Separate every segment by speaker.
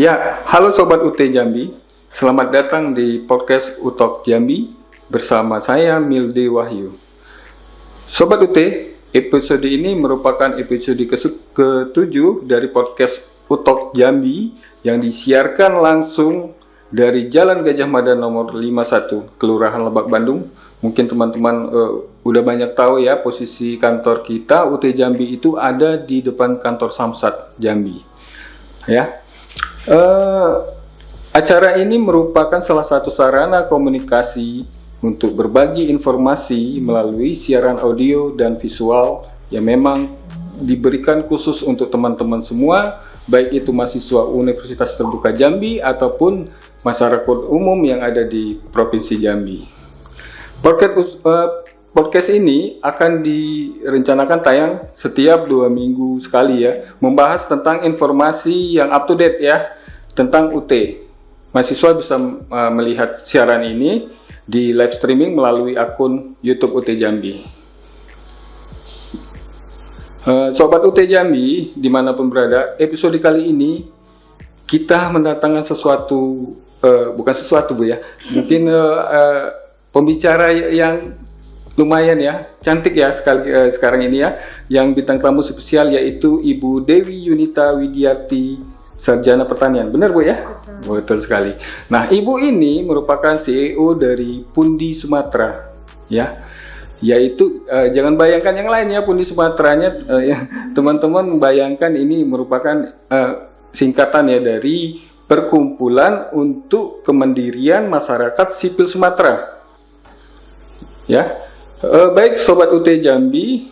Speaker 1: Ya, halo Sobat UT Jambi. Selamat datang di podcast Utok Jambi bersama saya Milde Wahyu. Sobat UT, episode ini merupakan episode ke-7 dari podcast Utok Jambi yang disiarkan langsung dari Jalan Gajah Mada nomor 51, Kelurahan Lebak, Bandung. Mungkin teman-teman udah banyak tahu ya, posisi kantor kita UT Jambi itu ada di depan kantor Samsat Jambi. Ya. Acara ini merupakan salah satu sarana komunikasi untuk berbagi informasi melalui siaran audio dan visual yang memang diberikan khusus untuk teman-teman semua, baik itu mahasiswa Universitas Terbuka Jambi ataupun masyarakat umum yang ada di Provinsi Jambi. Podcast ini akan direncanakan tayang setiap 2 minggu sekali ya, membahas tentang informasi yang up to date ya, tentang UT. Mahasiswa bisa melihat siaran ini di live streaming melalui akun YouTube UT Jambi. Sobat UT Jambi, dimanapun berada, episode kali ini kita mendatangkan sesuatu, bukan sesuatu Bu ya, mungkin pembicara yang lumayan ya, cantik ya sekarang ini ya, yang bintang tamu spesial yaitu Ibu Dewi Yunita Widiarti, Sarjana Pertanian. Benar Bu ya? Betul sekali. Nah, Ibu ini merupakan CEO dari Pundi Sumatera ya. Yaitu jangan bayangkan yang lain ya, Pundi Sumateranya ya, teman-teman bayangkan ini merupakan singkatan ya dari Perkumpulan untuk Kemandirian Masyarakat Sipil Sumatera. Ya. Baik Sobat UT Jambi,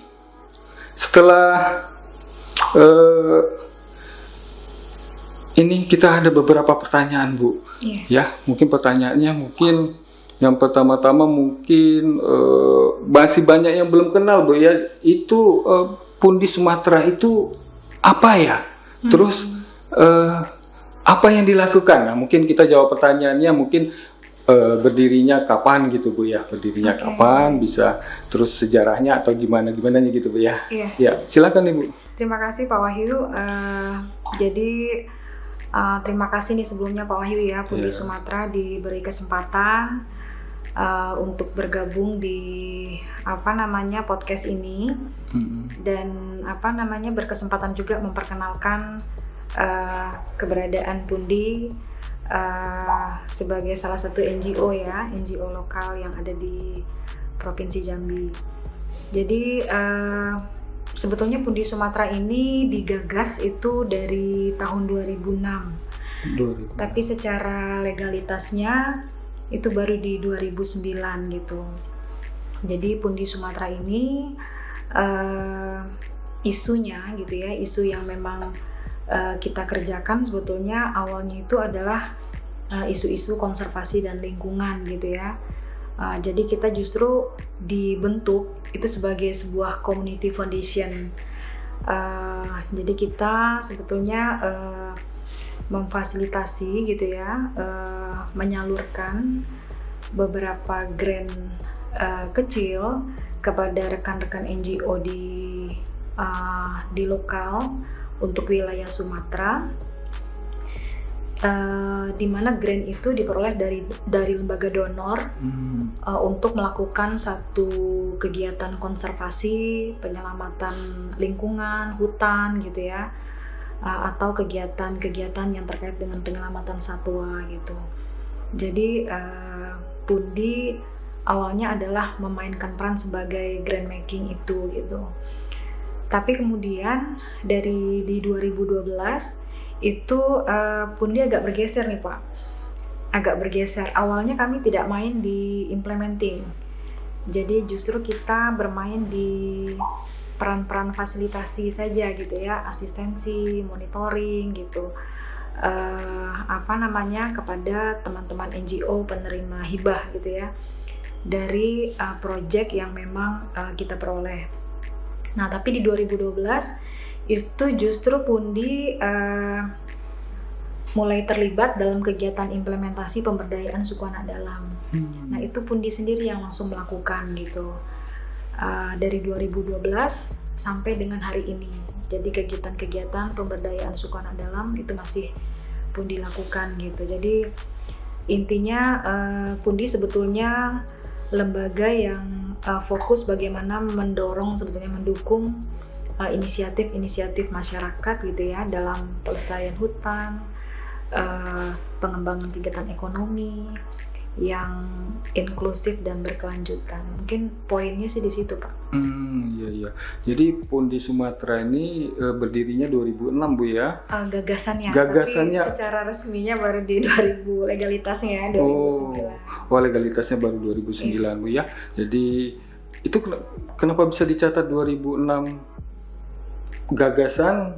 Speaker 1: setelah ini kita ada beberapa pertanyaan Bu. Ya, mungkin pertanyaannya mungkin yang pertama-tama mungkin masih banyak yang belum kenal Bu ya. Itu Pundi Sumatera itu apa ya? Terus apa yang dilakukan? Nah, mungkin kita jawab pertanyaannya mungkin berdirinya kapan gitu Bu ya, berdirinya kapan, bisa terus sejarahnya atau gimana gitu Bu ya. Ya, silakan Ibu.
Speaker 2: Terima kasih Pak Wahyu. Jadi terima kasih nih sebelumnya Pak Wahyu ya, Pundi Sumatera diberi kesempatan untuk bergabung di podcast ini dan berkesempatan juga memperkenalkan keberadaan Pundi sebagai salah satu NGO ya, NGO lokal yang ada di Provinsi Jambi. Jadi sebetulnya Pundi Sumatera ini digagas itu dari tahun 2006. Tapi secara legalitasnya itu baru di 2009 gitu. Jadi Pundi Sumatera ini isunya gitu ya, isu yang memang kita kerjakan sebetulnya awalnya itu adalah isu-isu konservasi dan lingkungan gitu ya. Jadi kita justru dibentuk itu sebagai sebuah community foundation. Jadi kita sebetulnya memfasilitasi gitu ya, menyalurkan beberapa grant kecil kepada rekan-rekan NGO di lokal untuk wilayah Sumatera, di mana grant itu diperoleh dari lembaga donor untuk melakukan satu kegiatan konservasi, penyelamatan lingkungan, hutan gitu ya, atau kegiatan-kegiatan yang terkait dengan penyelamatan satwa gitu. Jadi Pundi awalnya adalah memainkan peran sebagai grant making itu gitu. Tapi kemudian di 2012 itu Pundi agak bergeser nih Pak. Agak bergeser. Awalnya kami tidak main di implementing. Jadi justru kita bermain di peran-peran fasilitasi saja gitu ya, asistensi, monitoring gitu. Kepada teman-teman NGO penerima hibah gitu ya. Dari project yang memang kita peroleh. Nah, tapi di 2012 itu justru Pundi mulai terlibat dalam kegiatan implementasi pemberdayaan suku anak dalam. Nah, itu Pundi sendiri yang langsung melakukan gitu. Dari 2012 sampai dengan hari ini. Jadi kegiatan-kegiatan pemberdayaan suku anak dalam itu masih Pundi lakukan gitu. Jadi intinya Pundi sebetulnya lembaga yang fokus bagaimana mendukung inisiatif-inisiatif masyarakat gitu ya dalam pelestarian hutan, pengembangan kegiatan ekonomi yang inklusif dan berkelanjutan. Mungkin poinnya sih di situ, Pak.
Speaker 1: Iya. Jadi Pundi Sumatera ini berdirinya 2006, Bu ya?
Speaker 2: Gagasannya.
Speaker 1: Tapi
Speaker 2: secara resminya baru di 2000, legalitasnya ya 2009.
Speaker 1: Legalitasnya baru 2009, Bu ya. Jadi itu kenapa bisa dicatat 2006 gagasan?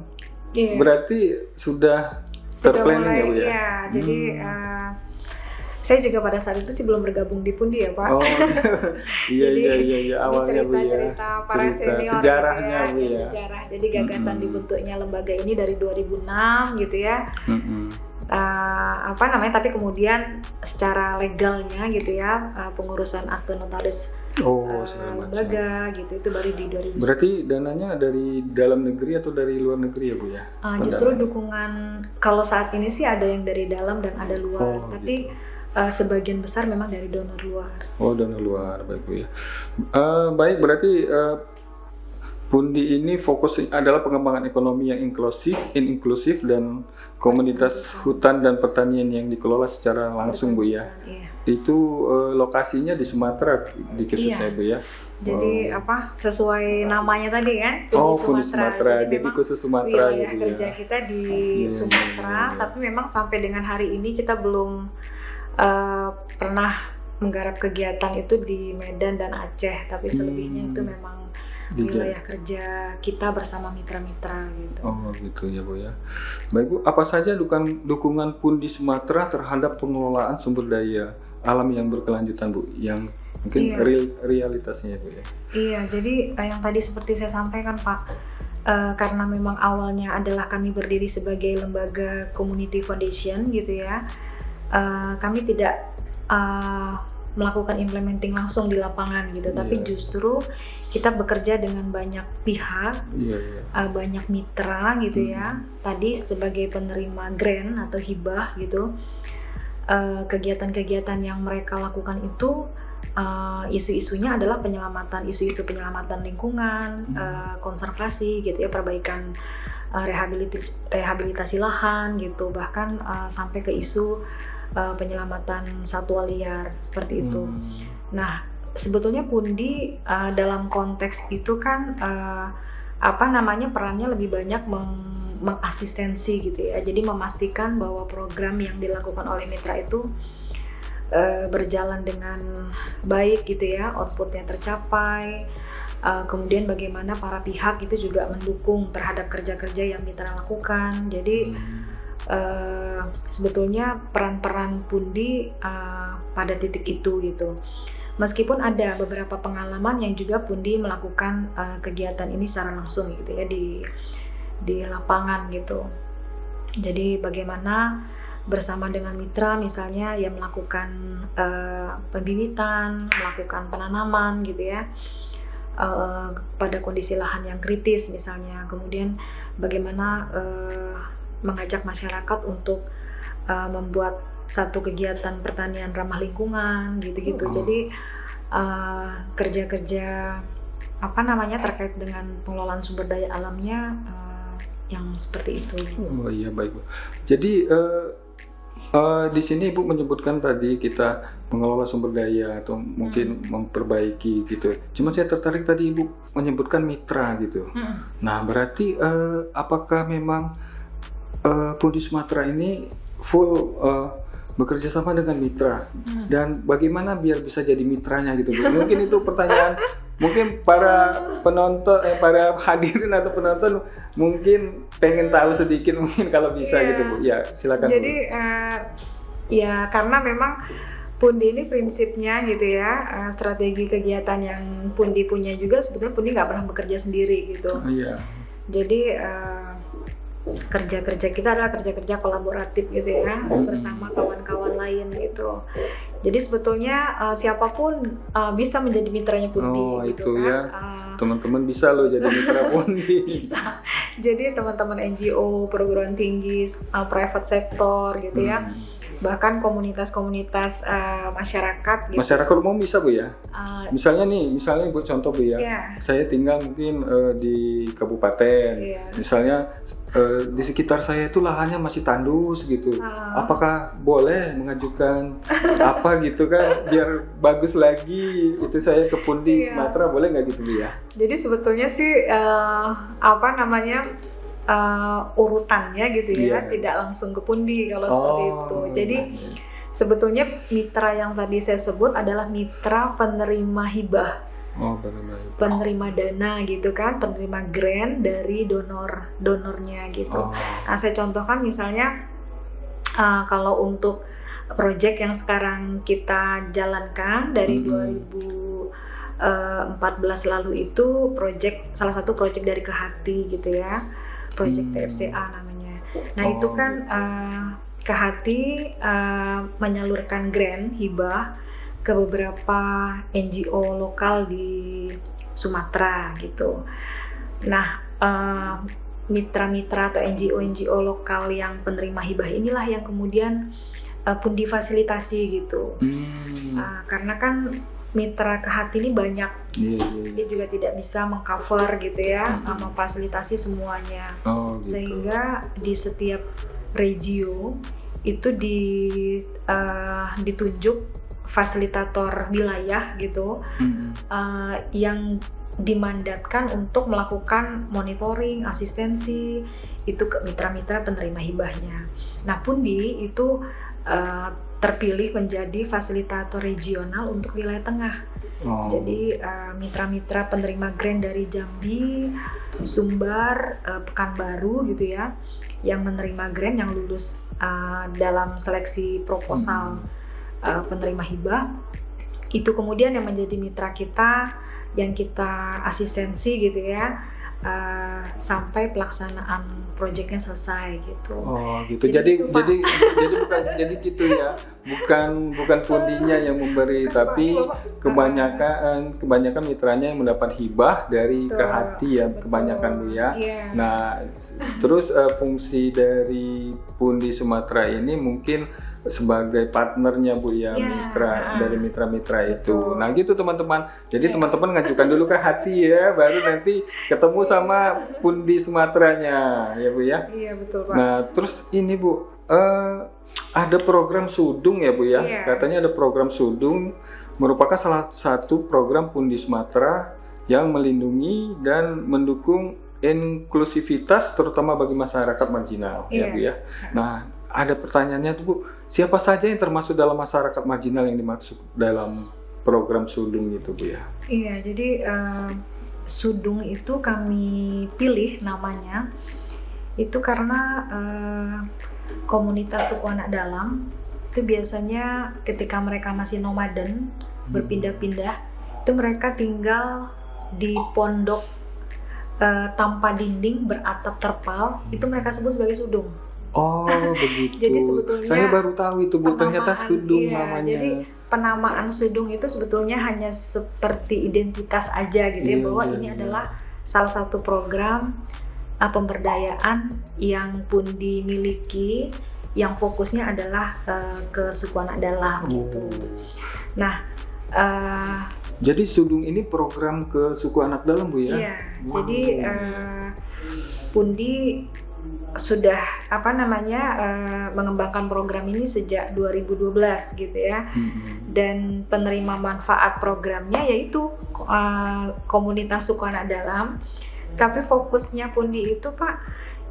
Speaker 1: Berarti sudah terplanning ya, Bu ya?
Speaker 2: Iya, jadi saya juga pada saat itu sih belum bergabung di Pundi ya, Pak.
Speaker 1: Iya awalnya, Bu ya.
Speaker 2: Cerita para senior
Speaker 1: sejarahnya, Bu ya.
Speaker 2: Sejarah. Jadi gagasan dibentuknya lembaga ini dari 2006 gitu ya. Tapi kemudian secara legalnya gitu ya, pengurusan akte notaris lembaga gitu itu baru di 2009.
Speaker 1: Berarti dananya dari dalam negeri atau dari luar negeri ya, Bu ya?
Speaker 2: Justru dukungan kalau saat ini sih ada yang dari dalam dan ada luar, tapi sebagian besar memang dari donor luar.
Speaker 1: Donor luar, baik, Bu ya. Baik, berarti Pundi ini fokus adalah pengembangan ekonomi yang inklusif dan komunitas hutan dan pertanian yang dikelola secara langsung, Bu ya.
Speaker 2: Iya.
Speaker 1: Itu lokasinya di Sumatera di khususnya, Bu ya.
Speaker 2: Jadi sesuai namanya tadi kan?
Speaker 1: Pundi Sumatera. Jadi khusus Sumatera
Speaker 2: wilayah kerja kita di Sumatera, tapi memang sampai dengan hari ini kita belum pernah menggarap kegiatan itu di Medan dan Aceh, tapi selebihnya itu memang wilayah kerja kita bersama mitra-mitra gitu.
Speaker 1: Gitu ya, Bu ya. Baik, Bu, apa saja dukungan Pundi Sumatera terhadap pengelolaan sumber daya alam yang berkelanjutan, Bu, yang mungkin realitasnya, Bu ya? Iya,
Speaker 2: jadi yang tadi seperti saya sampaikan, Pak, karena memang awalnya adalah kami berdiri sebagai lembaga community foundation gitu ya. Kami tidak melakukan implementing langsung di lapangan gitu, tapi justru kita bekerja dengan banyak pihak, banyak mitra gitu ya. Tadi sebagai penerima grant atau hibah gitu, kegiatan-kegiatan yang mereka lakukan itu isu-isunya adalah isu-isu penyelamatan lingkungan, konservasi gitu ya, perbaikan rehabilitasi lahan gitu, bahkan sampai ke isu penyelamatan satwa liar seperti itu. Nah, sebetulnya Pundi dalam konteks itu kan perannya lebih banyak mengasistensi gitu ya. Jadi memastikan bahwa program yang dilakukan oleh mitra itu berjalan dengan baik gitu ya, outputnya tercapai. Kemudian bagaimana para pihak itu juga mendukung terhadap kerja-kerja yang mitra lakukan. Jadi sebetulnya peran-peran Pundi pada titik itu gitu. Meskipun ada beberapa pengalaman yang juga Pundi melakukan kegiatan ini secara langsung gitu ya di lapangan gitu. Jadi bagaimana bersama dengan mitra misalnya yang melakukan pembibitan, melakukan penanaman gitu ya. Pada kondisi lahan yang kritis misalnya, kemudian bagaimana mengajak masyarakat untuk membuat satu kegiatan pertanian ramah lingkungan gitu-gitu. Jadi kerja-kerja terkait dengan pengelolaan sumber daya alamnya yang seperti itu.
Speaker 1: Iya, baik, Bu. Jadi di sini Ibu menyebutkan tadi kita mengelola sumber daya atau mungkin memperbaiki gitu. Cuma saya tertarik tadi Ibu menyebutkan mitra gitu. Nah, berarti apakah memang Pundi Sumatera ini full bekerja sama dengan mitra, dan bagaimana biar bisa jadi mitranya gitu, Bu? Mungkin itu pertanyaan mungkin para penonton, para hadirin atau penonton mungkin pengen tahu sedikit mungkin kalau bisa gitu, Bu. Ya, silakan.
Speaker 2: Jadi ya karena memang Pundi ini prinsipnya gitu ya, strategi kegiatan yang Pundi punya juga sebetulnya Pundi nggak pernah bekerja sendiri gitu. Jadi kerja-kerja kita adalah kerja-kerja kolaboratif gitu ya, bersama kawan-kawan lain gitu. Jadi sebetulnya siapapun bisa menjadi mitranya Pundi gitu
Speaker 1: itu
Speaker 2: kan.
Speaker 1: ya. Teman-teman bisa loh jadi mitra Pundi.
Speaker 2: Bisa. Jadi teman-teman NGO, perguruan tinggi, private sector gitu ya. Bahkan komunitas-komunitas masyarakat gitu.
Speaker 1: Masyarakat umum bisa Bu ya? Misalnya buat contoh Bu ya, saya tinggal mungkin di kabupaten, misalnya di sekitar saya itu lahannya masih tandus gitu, apakah boleh mengajukan apa gitu kan, biar bagus lagi, itu saya ke Pundi Sumatera, boleh nggak gitu Bu ya?
Speaker 2: Jadi sebetulnya sih urutannya gitu ya, tidak langsung ke Pundi kalau seperti itu. Jadi sebetulnya mitra yang tadi saya sebut adalah mitra penerima hibah, penerima dana gitu kan, penerima grant dari donornya gitu. Nah, saya contohkan misalnya kalau untuk proyek yang sekarang kita jalankan dari 2014 lalu itu salah satu proyek dari Kehati gitu ya. Project TFCA namanya. Nah itu kan Kehati menyalurkan grant hibah ke beberapa NGO lokal di Sumatera gitu. Nah mitra-mitra atau NGO lokal yang penerima hibah inilah yang kemudian Pundi fasilitasi gitu. Karena kan mitra Kehati ini banyak, dia juga tidak bisa mengcover gitu ya, memfasilitasi semuanya. Gitu. Sehingga di setiap regio itu ditunjuk fasilitator wilayah gitu, yang dimandatkan untuk melakukan monitoring, asistensi itu ke mitra-mitra penerima hibahnya. Nah, Pundi itu terpilih menjadi fasilitator regional untuk wilayah tengah. Jadi mitra-mitra penerima grant dari Jambi, Sumbar, Pekanbaru gitu ya, yang menerima grant yang lulus dalam seleksi proposal penerima hibah, itu kemudian yang menjadi mitra kita, yang kita asistensi gitu ya, sampai pelaksanaan proyeknya selesai gitu.
Speaker 1: Gitu. Jadi gitu ya. Bukan Pundinya yang memberi, tapi kebanyakan mitranya yang mendapat hibah dari Kehati ya, kebanyakan Bu ya. Nah, terus fungsi dari Pundi Sumatera ini mungkin sebagai partnernya Bu ya, dari mitra-mitra itu. Nah gitu teman-teman. Jadi teman-teman ngajukan dulu ke Hati ya, baru nanti ketemu sama Pundi Sumateranya ya Bu ya.
Speaker 2: Iya betul Pak.
Speaker 1: Nah terus ini Bu, ada program Sudung ya Bu ya. Katanya ada program Sudung, merupakan salah satu program Pundi Sumatera yang melindungi dan mendukung inklusivitas terutama bagi masyarakat marginal ya Bu ya. Nah ada pertanyaannya tuh Bu, siapa saja yang termasuk dalam masyarakat marginal yang dimaksud dalam program Sudung itu Bu ya?
Speaker 2: Iya, jadi Sudung itu kami pilih namanya itu karena komunitas suku anak dalam itu biasanya ketika mereka masih nomaden, berpindah-pindah, itu mereka tinggal di pondok tanpa dinding beratap terpal, itu mereka sebut sebagai Sudung.
Speaker 1: Begitu.
Speaker 2: Jadi sebetulnya
Speaker 1: saya baru tahu itu Bu, ternyata Sudung namanya.
Speaker 2: Jadi penamaan Sudung itu sebetulnya hanya seperti identitas aja gitu ya, bahwa ini adalah salah satu program pemberdayaan yang Pundi miliki, yang fokusnya adalah ke suku anak dalam gitu. Nah,
Speaker 1: jadi Sudung ini program ke suku anak dalam Bu ya?
Speaker 2: Iya. Jadi Pundi sudah mengembangkan program ini sejak 2012 gitu ya. Dan penerima manfaat programnya yaitu komunitas suku anak dalam. Tapi fokusnya Pundi itu Pak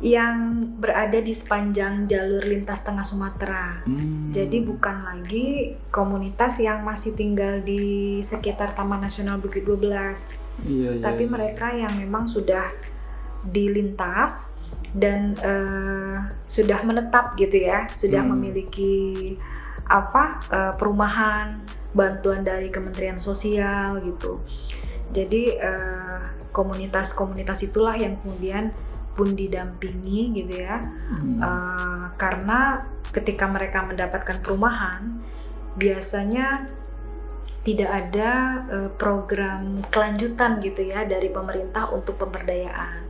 Speaker 2: yang berada di sepanjang jalur lintas tengah Sumatera. Jadi bukan lagi komunitas yang masih tinggal di sekitar Taman Nasional Bukit 12. Tapi mereka yang memang sudah di lintas dan sudah menetap gitu ya, sudah memiliki perumahan, bantuan dari Kementerian Sosial gitu. Jadi komunitas-komunitas itulah yang kemudian Pundi dampingi gitu ya, karena ketika mereka mendapatkan perumahan biasanya tidak ada program kelanjutan gitu ya dari pemerintah untuk pemberdayaan.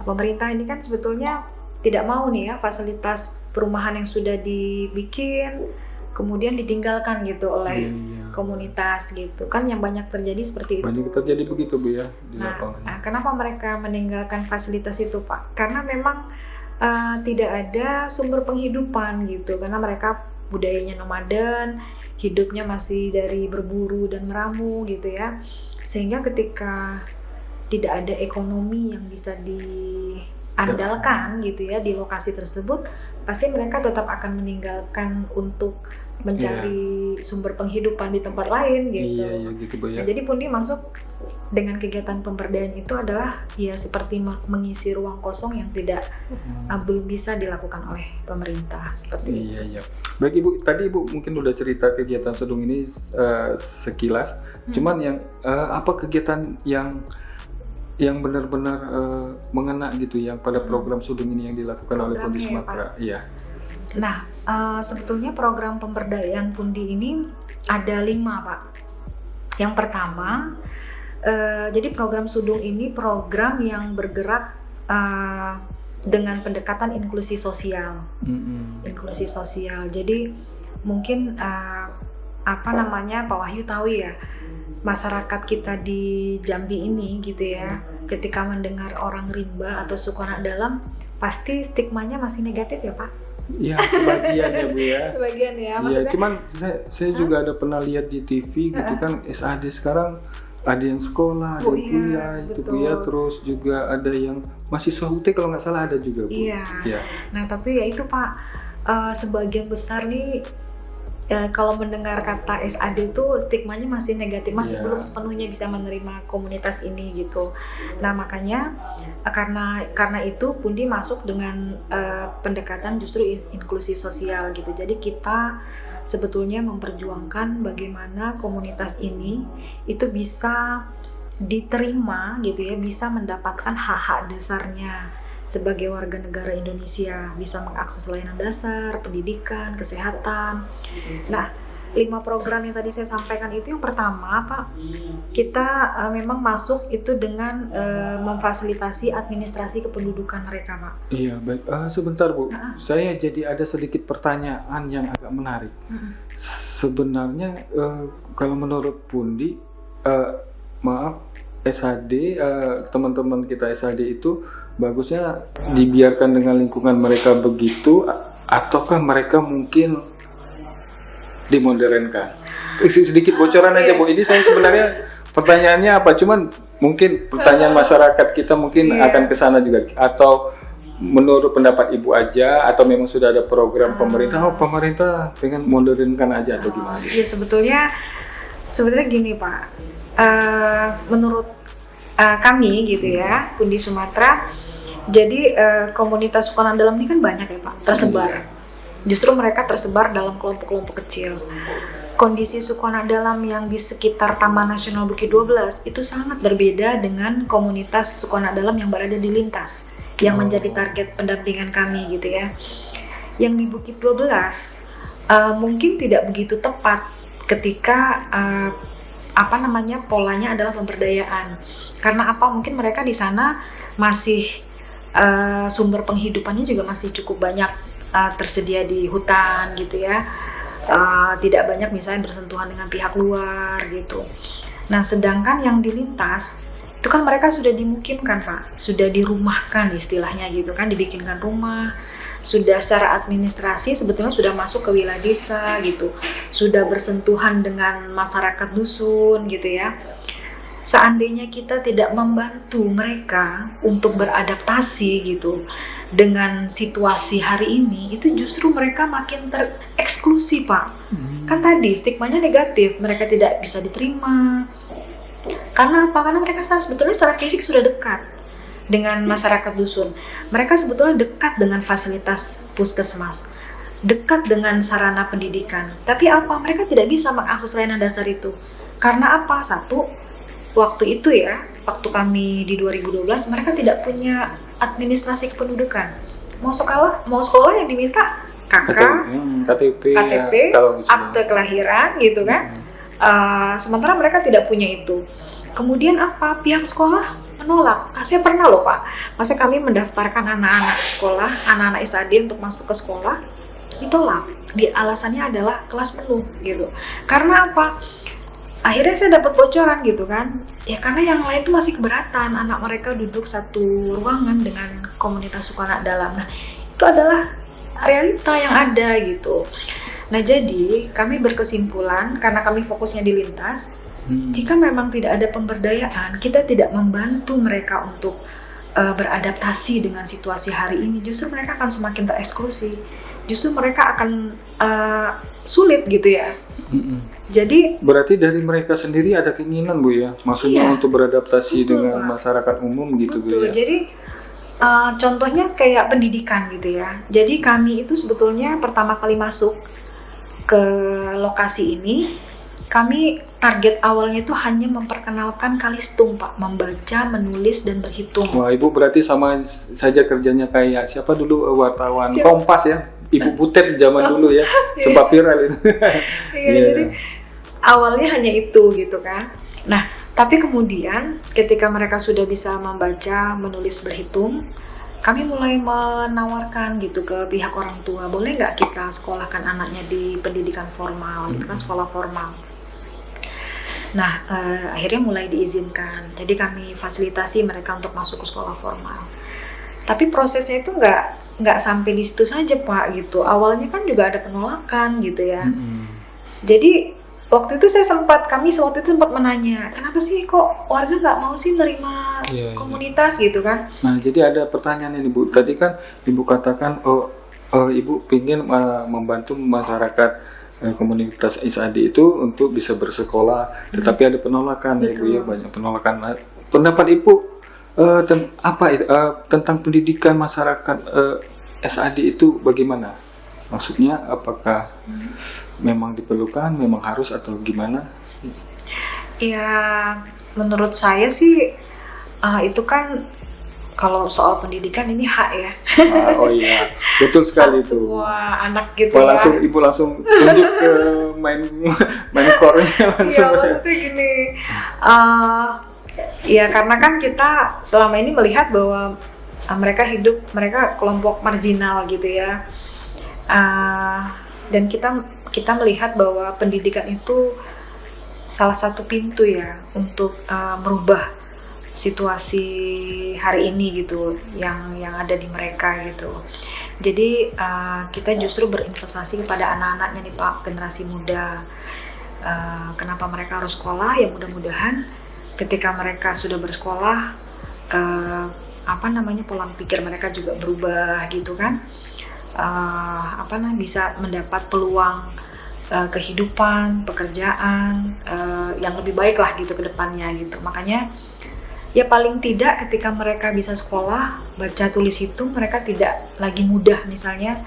Speaker 2: Pemerintah ini kan sebetulnya tidak mau nih ya fasilitas perumahan yang sudah dibikin kemudian ditinggalkan gitu oleh komunitas gitu kan, yang banyak terjadi seperti itu.
Speaker 1: Banyak terjadi begitu Bu ya di lapangan.
Speaker 2: Nah, kenapa mereka meninggalkan fasilitas itu Pak? Karena memang tidak ada sumber penghidupan gitu, karena mereka budayanya nomaden, hidupnya masih dari berburu dan meramu gitu ya, sehingga ketika tidak ada ekonomi yang bisa diandalkan gitu ya di lokasi tersebut, pasti mereka tetap akan meninggalkan untuk mencari sumber penghidupan di tempat lain gitu.
Speaker 1: Iya gitu Bu ya.
Speaker 2: Nah, jadi Pundi masuk dengan kegiatan pemberdayaan itu adalah ya seperti mengisi ruang kosong yang tidak belum bisa dilakukan oleh pemerintah seperti itu.
Speaker 1: Iya. Baik Ibu, tadi Ibu mungkin udah cerita kegiatan Sudung ini sekilas. Cuman yang apa kegiatan yang benar-benar mengena gitu yang pada program Sudung ini yang dilakukan oleh Pundi Sumatera? Iya.
Speaker 2: Nah, sebetulnya program pemberdayaan Pundi ini ada 5 Pak. Yang pertama, jadi program Sudung ini program yang bergerak dengan pendekatan inklusi sosial. Inklusi sosial. Jadi mungkin Pak Wahyu tahu ya, masyarakat kita di Jambi ini gitu ya, ketika mendengar orang rimba atau suku anak dalam, pasti stigmanya masih negatif ya Pak?
Speaker 1: Iya, sebagian ya Bu ya.
Speaker 2: Sebagian ya,
Speaker 1: maksudnya. Iya, cuman saya juga ada pernah lihat di TV gitu kan, SAD sekarang ada yang sekolah, ada yang kuliah itu Bu ya, terus juga ada yang mahasiswa UT kalau nggak salah ada juga Bu.
Speaker 2: Iya. Nah tapi ya itu Pak, sebagian besar nih kalau mendengar kata SAD itu stigmanya masih negatif, masih belum sepenuhnya bisa menerima komunitas ini gitu. Nah makanya karena itu Pundi masuk dengan pendekatan justru inklusi sosial gitu. Jadi kita sebetulnya memperjuangkan bagaimana komunitas ini itu bisa diterima gitu ya, bisa mendapatkan hak-hak dasarnya sebagai warga negara Indonesia, bisa mengakses layanan dasar, pendidikan, kesehatan. Nah, 5 program yang tadi saya sampaikan itu yang pertama Pak, kita memang masuk itu dengan memfasilitasi administrasi kependudukan mereka Pak.
Speaker 1: Iya baik, sebentar Bu, saya jadi ada sedikit pertanyaan yang agak menarik. Sebenarnya kalau menurut Pundi, SHD, teman-teman kita SHD itu bagusnya dibiarkan dengan lingkungan mereka begitu, ataukah mereka mungkin dimodernkan? Sedikit bocoran aja Bu, ini saya sebenarnya pertanyaannya apa, cuman mungkin pertanyaan masyarakat kita mungkin akan ke sana juga, atau menurut pendapat Ibu aja, atau memang sudah ada program pemerintah, pemerintah pengen modernkan aja atau gimana?
Speaker 2: Ya sebetulnya gini Pak, menurut kami gitu ya, Pundi Sumatera, jadi komunitas suku anak dalam ini kan banyak ya Pak, tersebar. Justru mereka tersebar dalam kelompok-kelompok kecil. Kondisi suku anak dalam yang di sekitar Taman Nasional Bukit 12 itu sangat berbeda dengan komunitas suku anak dalam yang berada di lintas, yang menjadi target pendampingan kami gitu ya. Yang di Bukit 12 mungkin tidak begitu tepat ketika polanya adalah pemberdayaan. Karena mungkin mereka di sana masih sumber penghidupannya juga masih cukup banyak tersedia di hutan gitu ya. Tidak banyak misalnya bersentuhan dengan pihak luar gitu. Nah, sedangkan yang di lintas itu kan mereka sudah dimukimkan Pak, sudah dirumahkan istilahnya gitu kan, dibikinkan rumah, sudah secara administrasi sebetulnya sudah masuk ke wilayah desa gitu, sudah bersentuhan dengan masyarakat dusun gitu ya. Seandainya kita tidak membantu mereka untuk beradaptasi gitu dengan situasi hari ini, itu justru mereka makin tereksklusi Pak. Kan tadi stigmanya negatif, mereka tidak bisa diterima. Karena apa? Karena mereka sebetulnya secara fisik sudah dekat dengan masyarakat dusun. Mereka sebetulnya dekat dengan fasilitas puskesmas, dekat dengan sarana pendidikan. Tapi apa? Mereka tidak bisa mengakses layanan dasar itu. Karena apa? Satu, waktu itu ya, waktu kami di 2012, mereka tidak punya administrasi kependudukan. Mau sekolah yang diminta KK,
Speaker 1: KTP,
Speaker 2: KTP,
Speaker 1: ya, kalau misalnya.
Speaker 2: akte kelahiran gitu kan. Sementara mereka tidak punya itu. Kemudian apa? Pihak sekolah menolak. Saya pernah loh Pak, maksudnya kami mendaftarkan anak-anak sekolah, anak-anak SAD untuk masuk ke sekolah, ditolak. Alasannya adalah kelas penuh gitu. Karena apa? Akhirnya saya dapat bocoran gitu kan. Ya karena yang lain tuh masih keberatan, anak mereka duduk satu ruangan dengan komunitas suku anak dalam. Nah, itu adalah realita yang ada gitu. Nah, jadi kami berkesimpulan karena kami fokusnya di lintas, jika memang tidak ada pemberdayaan, kita tidak membantu mereka untuk beradaptasi dengan situasi hari ini, justru mereka akan semakin tereksklusi. Justru mereka akan sulit gitu ya. Jadi
Speaker 1: berarti dari mereka sendiri ada keinginan Bu ya, maksudnya
Speaker 2: iya,
Speaker 1: untuk beradaptasi
Speaker 2: betul,
Speaker 1: dengan
Speaker 2: Pak.
Speaker 1: masyarakat umum gitu Bu
Speaker 2: betul.
Speaker 1: ya.
Speaker 2: Jadi contohnya kayak pendidikan gitu ya. Jadi kami itu sebetulnya pertama kali masuk ke lokasi ini, kami target awalnya itu hanya memperkenalkan kalistung Pak, membaca, menulis dan berhitung.
Speaker 1: Wah Ibu berarti sama saja kerjanya kayak siapa dulu wartawan
Speaker 2: Siapa?
Speaker 1: Kompas ya, Ibu Butet zaman dulu ya, sempat viral itu.
Speaker 2: Iya,
Speaker 1: Iya.
Speaker 2: jadi awalnya hanya itu gitu kan. Nah, tapi kemudian ketika mereka sudah bisa membaca, menulis, berhitung, kami mulai menawarkan gitu ke pihak orang tua, boleh nggak kita sekolahkan anaknya di pendidikan formal, gitu kan, sekolah formal. Nah, akhirnya mulai diizinkan. Jadi kami fasilitasi mereka untuk masuk ke sekolah formal. Tapi prosesnya itu nggak sampai di situ saja Pak gitu. Awalnya kan juga ada penolakan gitu ya. Jadi waktu itu kami waktu itu sempat menanya, kenapa sih kok warga nggak mau sih nerima komunitas gitu kan?
Speaker 1: Nah jadi ada pertanyaan ini Bu. Tadi kan Ibu katakan Ibu ingin membantu masyarakat komunitas SAD itu untuk bisa bersekolah, tetapi ada penolakan ya Bu ya, banyak penolakan. Nah, pendapat Ibu tentang pendidikan masyarakat SAD itu bagaimana? Maksudnya apakah memang diperlukan, memang harus atau gimana?
Speaker 2: Ya menurut saya sih itu kan kalau soal pendidikan ini hak ya.
Speaker 1: Oh iya, betul sekali itu.
Speaker 2: Semua anak gitu
Speaker 1: Wah,
Speaker 2: ya.
Speaker 1: Ibu langsung tunjuk ke main core-nya langsung.
Speaker 2: Iya maksudnya gini, ya karena kan kita selama ini melihat bahwa mereka kelompok marginal gitu ya, dan kita melihat bahwa pendidikan itu salah satu pintu ya untuk merubah situasi hari ini gitu, yang ada di mereka gitu. Jadi kita justru berinvestasi kepada anak-anaknya nih Pak, generasi muda. Kenapa mereka harus sekolah? Ya mudah-mudahan ketika mereka sudah bersekolah, pola pikir mereka juga berubah gitu kan. Bisa mendapat peluang kehidupan, pekerjaan yang lebih baik lah gitu ke depannya gitu. Makanya ya paling tidak ketika mereka bisa sekolah, baca, tulis, hitung, mereka tidak lagi mudah misalnya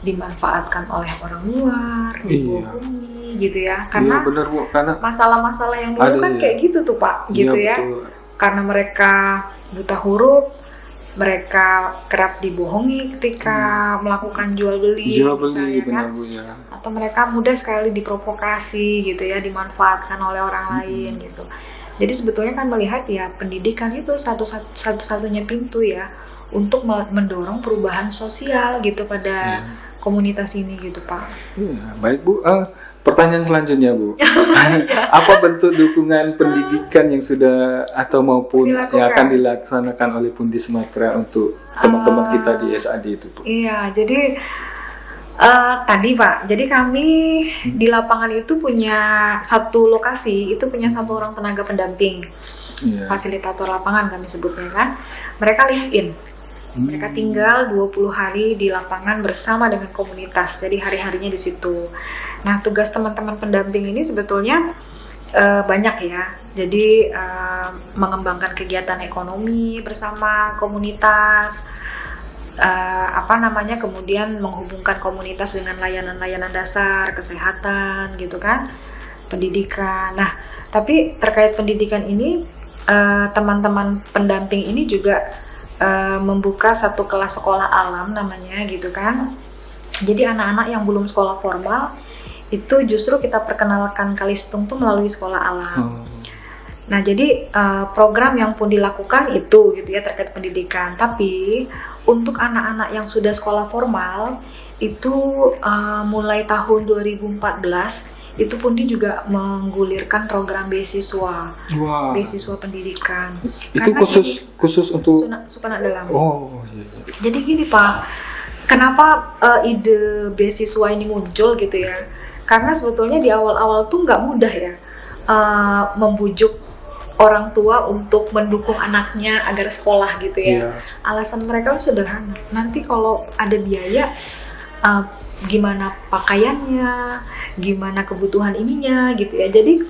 Speaker 2: dimanfaatkan oleh orang luar, dibohongi gitu ya. Karena,
Speaker 1: benar, Bu, karena
Speaker 2: masalah-masalah yang dulu kan kayak gitu tuh Pak, gitu ya.
Speaker 1: Betul. Karena
Speaker 2: mereka buta huruf, mereka kerap dibohongi ketika melakukan jual beli misalnya,
Speaker 1: benar
Speaker 2: kan?
Speaker 1: Bu ya.
Speaker 2: Atau mereka mudah sekali diprovokasi gitu ya, dimanfaatkan oleh orang lain gitu. Jadi sebetulnya kan melihat ya pendidikan itu satu-satunya pintu ya untuk mendorong perubahan sosial gitu pada komunitas ini gitu Pak.
Speaker 1: Ya, baik Bu. Pertanyaan selanjutnya Bu, apa bentuk dukungan pendidikan yang sudah atau maupun yang akan dilaksanakan oleh Pundi Sumatera untuk teman-teman kita di SAD itu Bu?
Speaker 2: Iya, jadi tadi Pak, jadi kami di lapangan itu punya satu lokasi, itu punya satu orang tenaga pendamping, fasilitator lapangan kami sebutnya kan. Mereka live in, mereka tinggal 20 hari di lapangan bersama dengan komunitas, jadi hari-harinya di situ. Nah tugas teman-teman pendamping ini sebetulnya banyak ya, jadi mengembangkan kegiatan ekonomi bersama komunitas, kemudian menghubungkan komunitas dengan layanan-layanan dasar, kesehatan gitu kan, pendidikan. Nah, tapi terkait pendidikan ini, teman-teman pendamping ini juga membuka satu kelas sekolah alam namanya gitu kan. Jadi anak-anak yang belum sekolah formal itu justru kita perkenalkan Kalistung tuh melalui sekolah alam. Nah, jadi program yang pun dilakukan itu gitu ya terkait pendidikan. Tapi untuk anak-anak yang sudah sekolah formal itu mulai tahun 2014 itu Pundi juga menggulirkan program beasiswa, beasiswa pendidikan.
Speaker 1: Itu khusus untuk
Speaker 2: suku anak dalam.
Speaker 1: Oh, iya.
Speaker 2: Jadi gini Pak, kenapa ide beasiswa ini muncul gitu ya? Karena sebetulnya di awal-awal tuh nggak mudah ya membujuk orang tua untuk mendukung anaknya agar sekolah gitu ya. Alasan mereka sederhana. Nanti kalau ada biaya, gimana pakaiannya, gimana kebutuhan ininya gitu ya. Jadi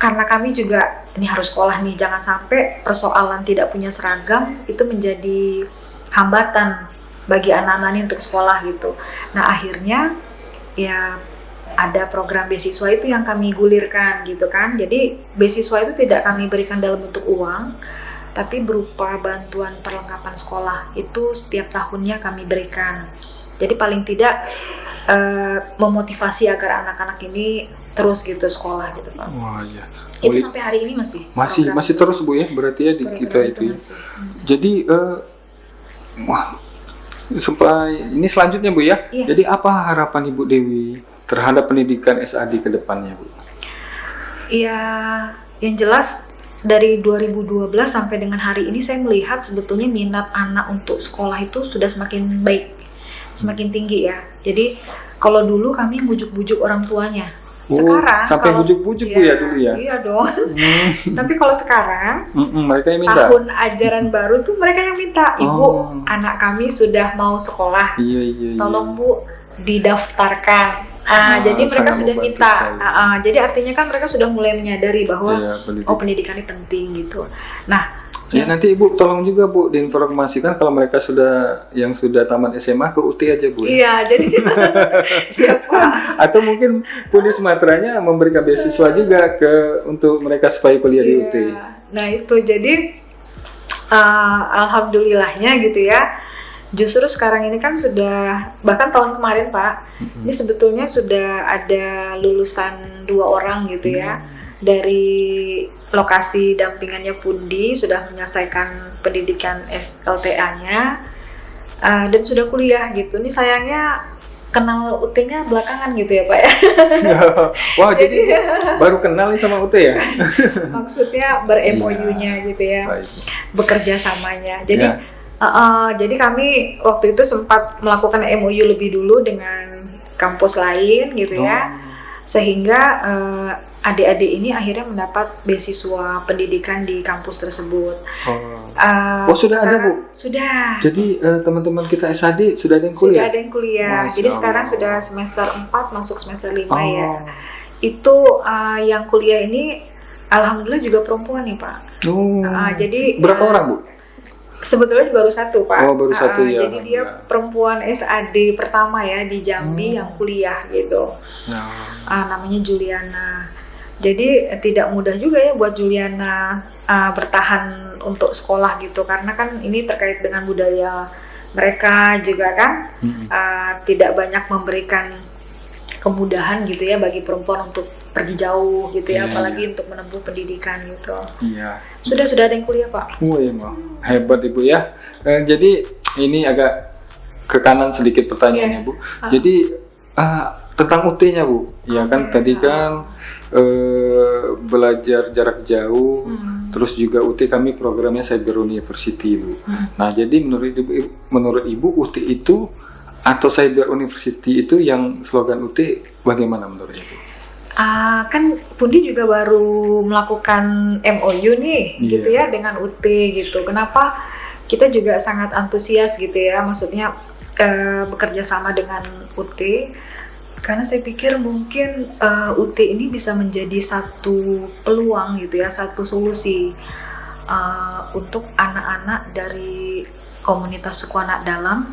Speaker 2: karena kami juga ini harus sekolah nih, jangan sampai persoalan tidak punya seragam itu menjadi hambatan bagi anak-anak ini untuk sekolah gitu. Nah akhirnya ya ada program beasiswa itu yang kami gulirkan gitu kan. Jadi beasiswa itu tidak kami berikan dalam bentuk uang, tapi berupa bantuan perlengkapan sekolah. Itu setiap tahunnya kami berikan. Jadi paling tidak memotivasi agar anak-anak ini terus gitu sekolah gitu Pak.
Speaker 1: Wah iya.
Speaker 2: Itu sampai hari ini masih
Speaker 1: terus Bu ya, berarti ya di kita itu ya. Jadi sampai ini selanjutnya Bu ya. Iya. Jadi apa harapan Ibu Dewi terhadap pendidikan SAD ke depannya Bu?
Speaker 2: Iya, yang jelas dari 2012 sampai dengan hari ini saya melihat sebetulnya minat anak untuk sekolah itu sudah semakin baik, semakin tinggi ya. Jadi kalau dulu kami bujuk-bujuk orang tuanya. Sekarang
Speaker 1: sampai bujuk-bujuk Bu ya dulu ya.
Speaker 2: Iya dong. Tapi kalau sekarang
Speaker 1: mereka yang minta.
Speaker 2: Tahun ajaran baru tuh mereka yang minta, Ibu, anak kami sudah mau sekolah.
Speaker 1: Iya.
Speaker 2: Tolong Bu didaftarkan. Jadi mereka sudah minta. Jadi artinya kan mereka sudah mulai menyadari bahwa pendidikan ini penting gitu. Nah,
Speaker 1: ya nanti Ibu tolong juga Bu diinformasikan kalau mereka sudah tamat SMA ke UT aja Bu.
Speaker 2: Iya, jadi siapa?
Speaker 1: Atau mungkin Pundi Sumateranya memberikan beasiswa juga untuk mereka supaya kuliah di UT.
Speaker 2: Nah itu jadi alhamdulillahnya gitu ya. Justru sekarang ini kan sudah, bahkan tahun kemarin Pak, ini sebetulnya sudah ada lulusan 2 orang gitu ya. Dari lokasi dampingannya Pundi sudah menyelesaikan pendidikan SLTA-nya dan sudah kuliah gitu. Ini sayangnya kenal UT-nya belakangan gitu ya Pak ya.
Speaker 1: Wah jadi baru kenal nih sama UT ya?
Speaker 2: Maksudnya ber-MOU-nya gitu ya, bekerja samanya. Jadi jadi kami waktu itu sempat melakukan MOU lebih dulu dengan kampus lain gitu ya, sehingga adik-adik ini akhirnya mendapat beasiswa pendidikan di kampus tersebut.
Speaker 1: Sudah ada Bu?
Speaker 2: Sudah.
Speaker 1: Jadi teman-teman kita SAD sudah ada yang kuliah?
Speaker 2: Sudah ada yang kuliah. Jadi sekarang sudah semester 4 masuk semester 5 ya. Itu yang kuliah ini alhamdulillah juga perempuan nih Pak. Jadi
Speaker 1: berapa orang Bu?
Speaker 2: Sebetulnya baru 1 Pak.
Speaker 1: Baru 1 ya.
Speaker 2: Jadi dia perempuan SAD pertama ya di Jambi yang kuliah gitu. Namanya Juliana. Jadi tidak mudah juga ya buat Juliana bertahan untuk sekolah gitu, karena kan ini terkait dengan budaya mereka juga kan. Tidak banyak memberikan kemudahan gitu ya bagi perempuan untuk pergi jauh gitu ya, apalagi untuk menempuh pendidikan gitu. Iya. Sudah ada yang kuliah Pak.
Speaker 1: Iya hebat Ibu ya. Jadi ini agak ke kanan sedikit pertanyaannya Bu. Jadi tentang UT-nya Bu, ya kan tadi kan belajar jarak jauh, terus juga UT kami programnya Cyber University Bu. Nah jadi menurut Ibu UT itu atau Cyber University itu yang slogan UT bagaimana menurut Ibu?
Speaker 2: Kan Pundi juga baru melakukan MOU nih gitu ya dengan UT gitu. Kenapa kita juga sangat antusias gitu ya, maksudnya bekerja sama dengan UT, karena saya pikir mungkin UT ini bisa menjadi satu peluang gitu ya, satu solusi untuk anak-anak dari komunitas suku anak dalam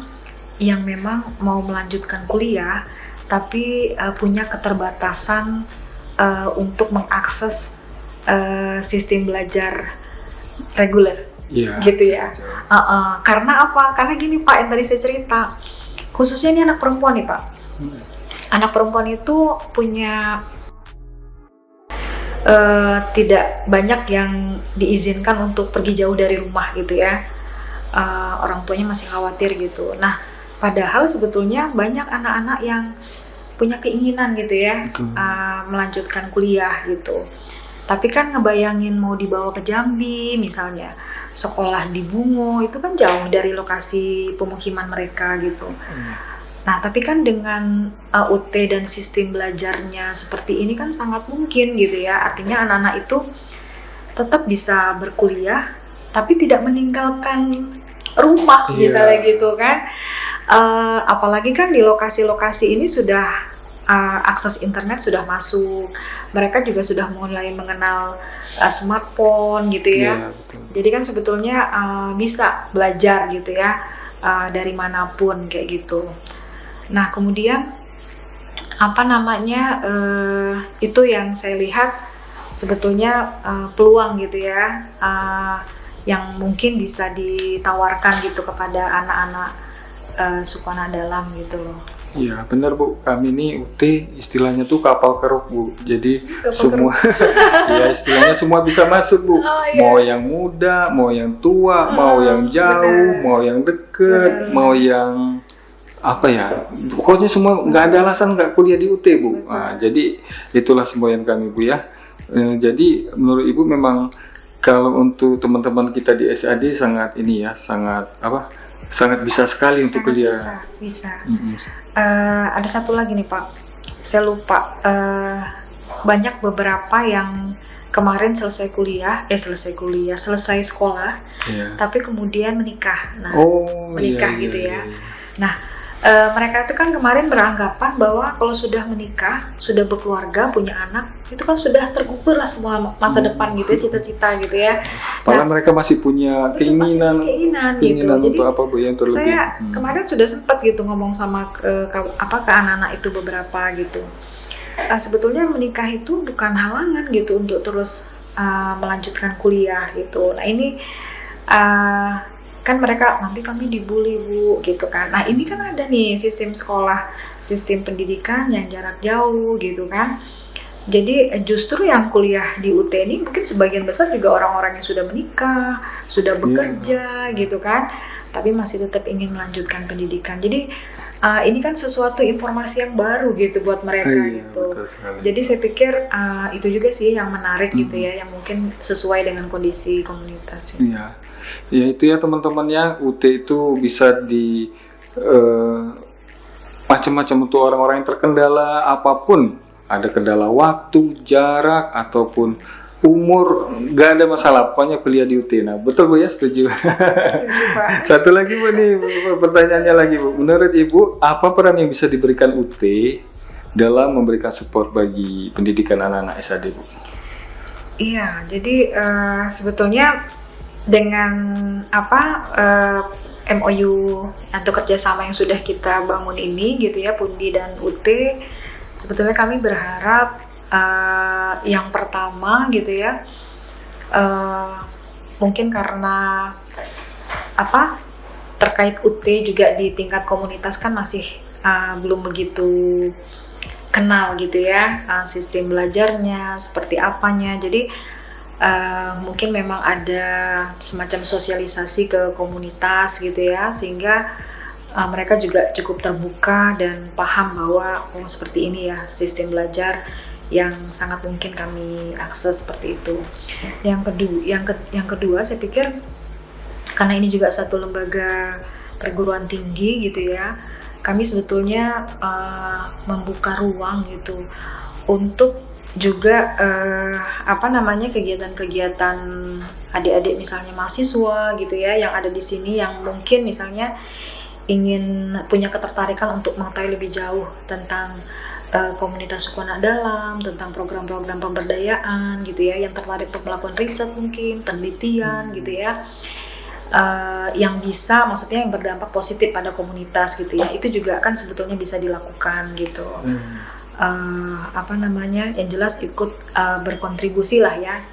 Speaker 2: yang memang mau melanjutkan kuliah tapi punya keterbatasan untuk mengakses sistem belajar reguler, gitu ya. Karena apa? Karena gini Pak, yang tadi saya cerita, Khususnya ini anak perempuan nih Pak. Anak perempuan itu punya tidak banyak yang diizinkan untuk pergi jauh dari rumah gitu ya. Orang tuanya masih khawatir gitu. Nah, padahal sebetulnya banyak anak-anak yang punya keinginan gitu ya, melanjutkan kuliah gitu. Tapi kan ngebayangin mau dibawa ke Jambi misalnya, sekolah di Bungo, itu kan jauh dari lokasi pemukiman mereka gitu. Nah, tapi kan dengan UT dan sistem belajarnya seperti ini kan sangat mungkin gitu ya. Artinya anak-anak itu tetap bisa berkuliah, tapi tidak meninggalkan rumah misalnya gitu kan. Apalagi kan di lokasi-lokasi ini sudah akses internet sudah masuk. Mereka juga sudah mulai mengenal smartphone gitu ya. Jadi kan sebetulnya bisa belajar gitu ya dari manapun kayak gitu. Nah, kemudian itu yang saya lihat sebetulnya peluang gitu ya, yang mungkin bisa ditawarkan gitu kepada anak-anak suku anak dalam gitu loh.
Speaker 1: Iya benar Bu, kami ini UT istilahnya tuh kapal keruk Bu, jadi semua ya istilahnya semua bisa masuk Bu. Mau yang muda, mau yang tua, mau yang jauh, mau yang deket, mau yang apa ya, pokoknya semua, nggak ada alasan nggak kuliah di UT Bu. Nah, jadi itulah semua yang kami Bu ya. Jadi menurut Ibu memang kalau untuk teman-teman kita di SAD sangat ini ya, sangat bisa sekali untuk kuliah.
Speaker 2: Bisa. Ada satu lagi nih Pak, saya lupa. Banyak beberapa yang kemarin selesai sekolah, tapi kemudian menikah. Nah, gitu ya. Nah, mereka itu kan kemarin beranggapan bahwa kalau sudah menikah, sudah berkeluarga, punya anak, itu kan sudah terkubur lah semua masa depan gitu ya, cita-cita gitu ya.
Speaker 1: Padahal mereka masih punya keinginan
Speaker 2: gitu.
Speaker 1: Untuk apa Bu yang terlebih.
Speaker 2: Saya kemarin sudah sempat gitu ngomong sama ke anak-anak itu beberapa gitu. Sebetulnya menikah itu bukan halangan gitu untuk terus melanjutkan kuliah gitu. Nah ini kan mereka nanti kami dibully Bu gitu kan. Nah ini kan ada nih sistem sekolah, sistem pendidikan yang jarak jauh gitu kan. Jadi justru yang kuliah di UT ini mungkin sebagian besar juga orang-orang yang sudah menikah, sudah bekerja gitu kan, tapi masih tetap ingin melanjutkan pendidikan. Jadi ini kan sesuatu informasi yang baru gitu buat mereka gitu. Jadi saya pikir itu juga sih yang menarik gitu ya, yang mungkin sesuai dengan kondisi komunitas.
Speaker 1: Iya. Ya itu ya teman-teman ya, UT itu bisa di macam-macam untuk orang-orang yang terkendala apapun, ada kendala waktu, jarak ataupun umur, nggak ada masalah, pokoknya kuliah di UT. Nah betul Bu ya, setuju. Pak. Satu lagi Bu nih, pertanyaannya lagi Bu, menurut Ibu apa peran yang bisa diberikan UT dalam memberikan support bagi pendidikan anak-anak SAD Bu?
Speaker 2: Iya, jadi sebetulnya dengan MOU atau kerjasama yang sudah kita bangun ini gitu ya, Pundi dan UT, sebetulnya kami berharap yang pertama gitu ya, mungkin karena terkait UT juga di tingkat komunitas kan masih belum begitu kenal gitu ya, sistem belajarnya seperti apanya. Jadi mungkin memang ada semacam sosialisasi ke komunitas gitu ya, sehingga mereka juga cukup terbuka dan paham bahwa seperti ini ya sistem belajar yang sangat mungkin kami akses seperti itu. Yang kedua saya pikir karena ini juga satu lembaga perguruan tinggi gitu ya, kami sebetulnya membuka ruang gitu untuk juga kegiatan-kegiatan adik-adik misalnya mahasiswa gitu ya yang ada di sini, yang mungkin misalnya ingin punya ketertarikan untuk mengetahui lebih jauh tentang komunitas suku anak dalam, tentang program-program pemberdayaan gitu ya, yang tertarik untuk melakukan riset mungkin, penelitian gitu ya, yang bisa, maksudnya yang berdampak positif pada komunitas gitu ya, itu juga kan sebetulnya bisa dilakukan gitu. Yang jelas ikut berkontribusi lah ya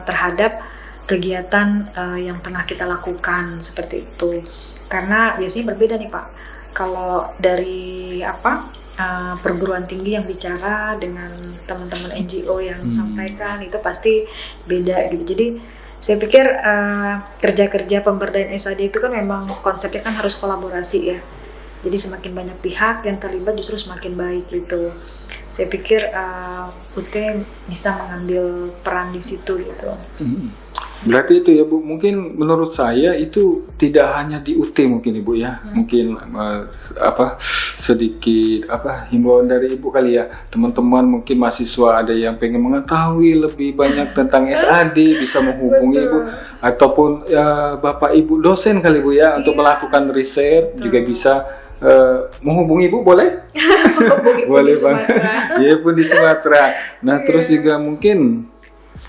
Speaker 2: terhadap kegiatan yang tengah kita lakukan seperti itu. Karena biasanya berbeda nih Pak, kalau dari perguruan tinggi yang bicara dengan teman-teman NGO yang sampaikan itu pasti beda gitu. Jadi saya pikir kerja-kerja pemberdayaan SAD itu kan memang konsepnya kan harus kolaborasi ya. Jadi semakin banyak pihak yang terlibat justru semakin baik gitu. Saya pikir UT bisa mengambil peran di situ gitu.
Speaker 1: Berarti itu ya Bu, mungkin menurut saya itu tidak hanya di UT mungkin Ibu ya. Mungkin sedikit himbauan dari Ibu kali ya. Teman-teman mungkin mahasiswa ada yang pengen mengetahui lebih banyak tentang SAD bisa menghubungi Ibu, ataupun Bapak Ibu dosen kali Bu ya untuk melakukan riset juga bisa menghubungi Ibu boleh? Boleh banget. Iya pun di Sumatera. Nah terus juga mungkin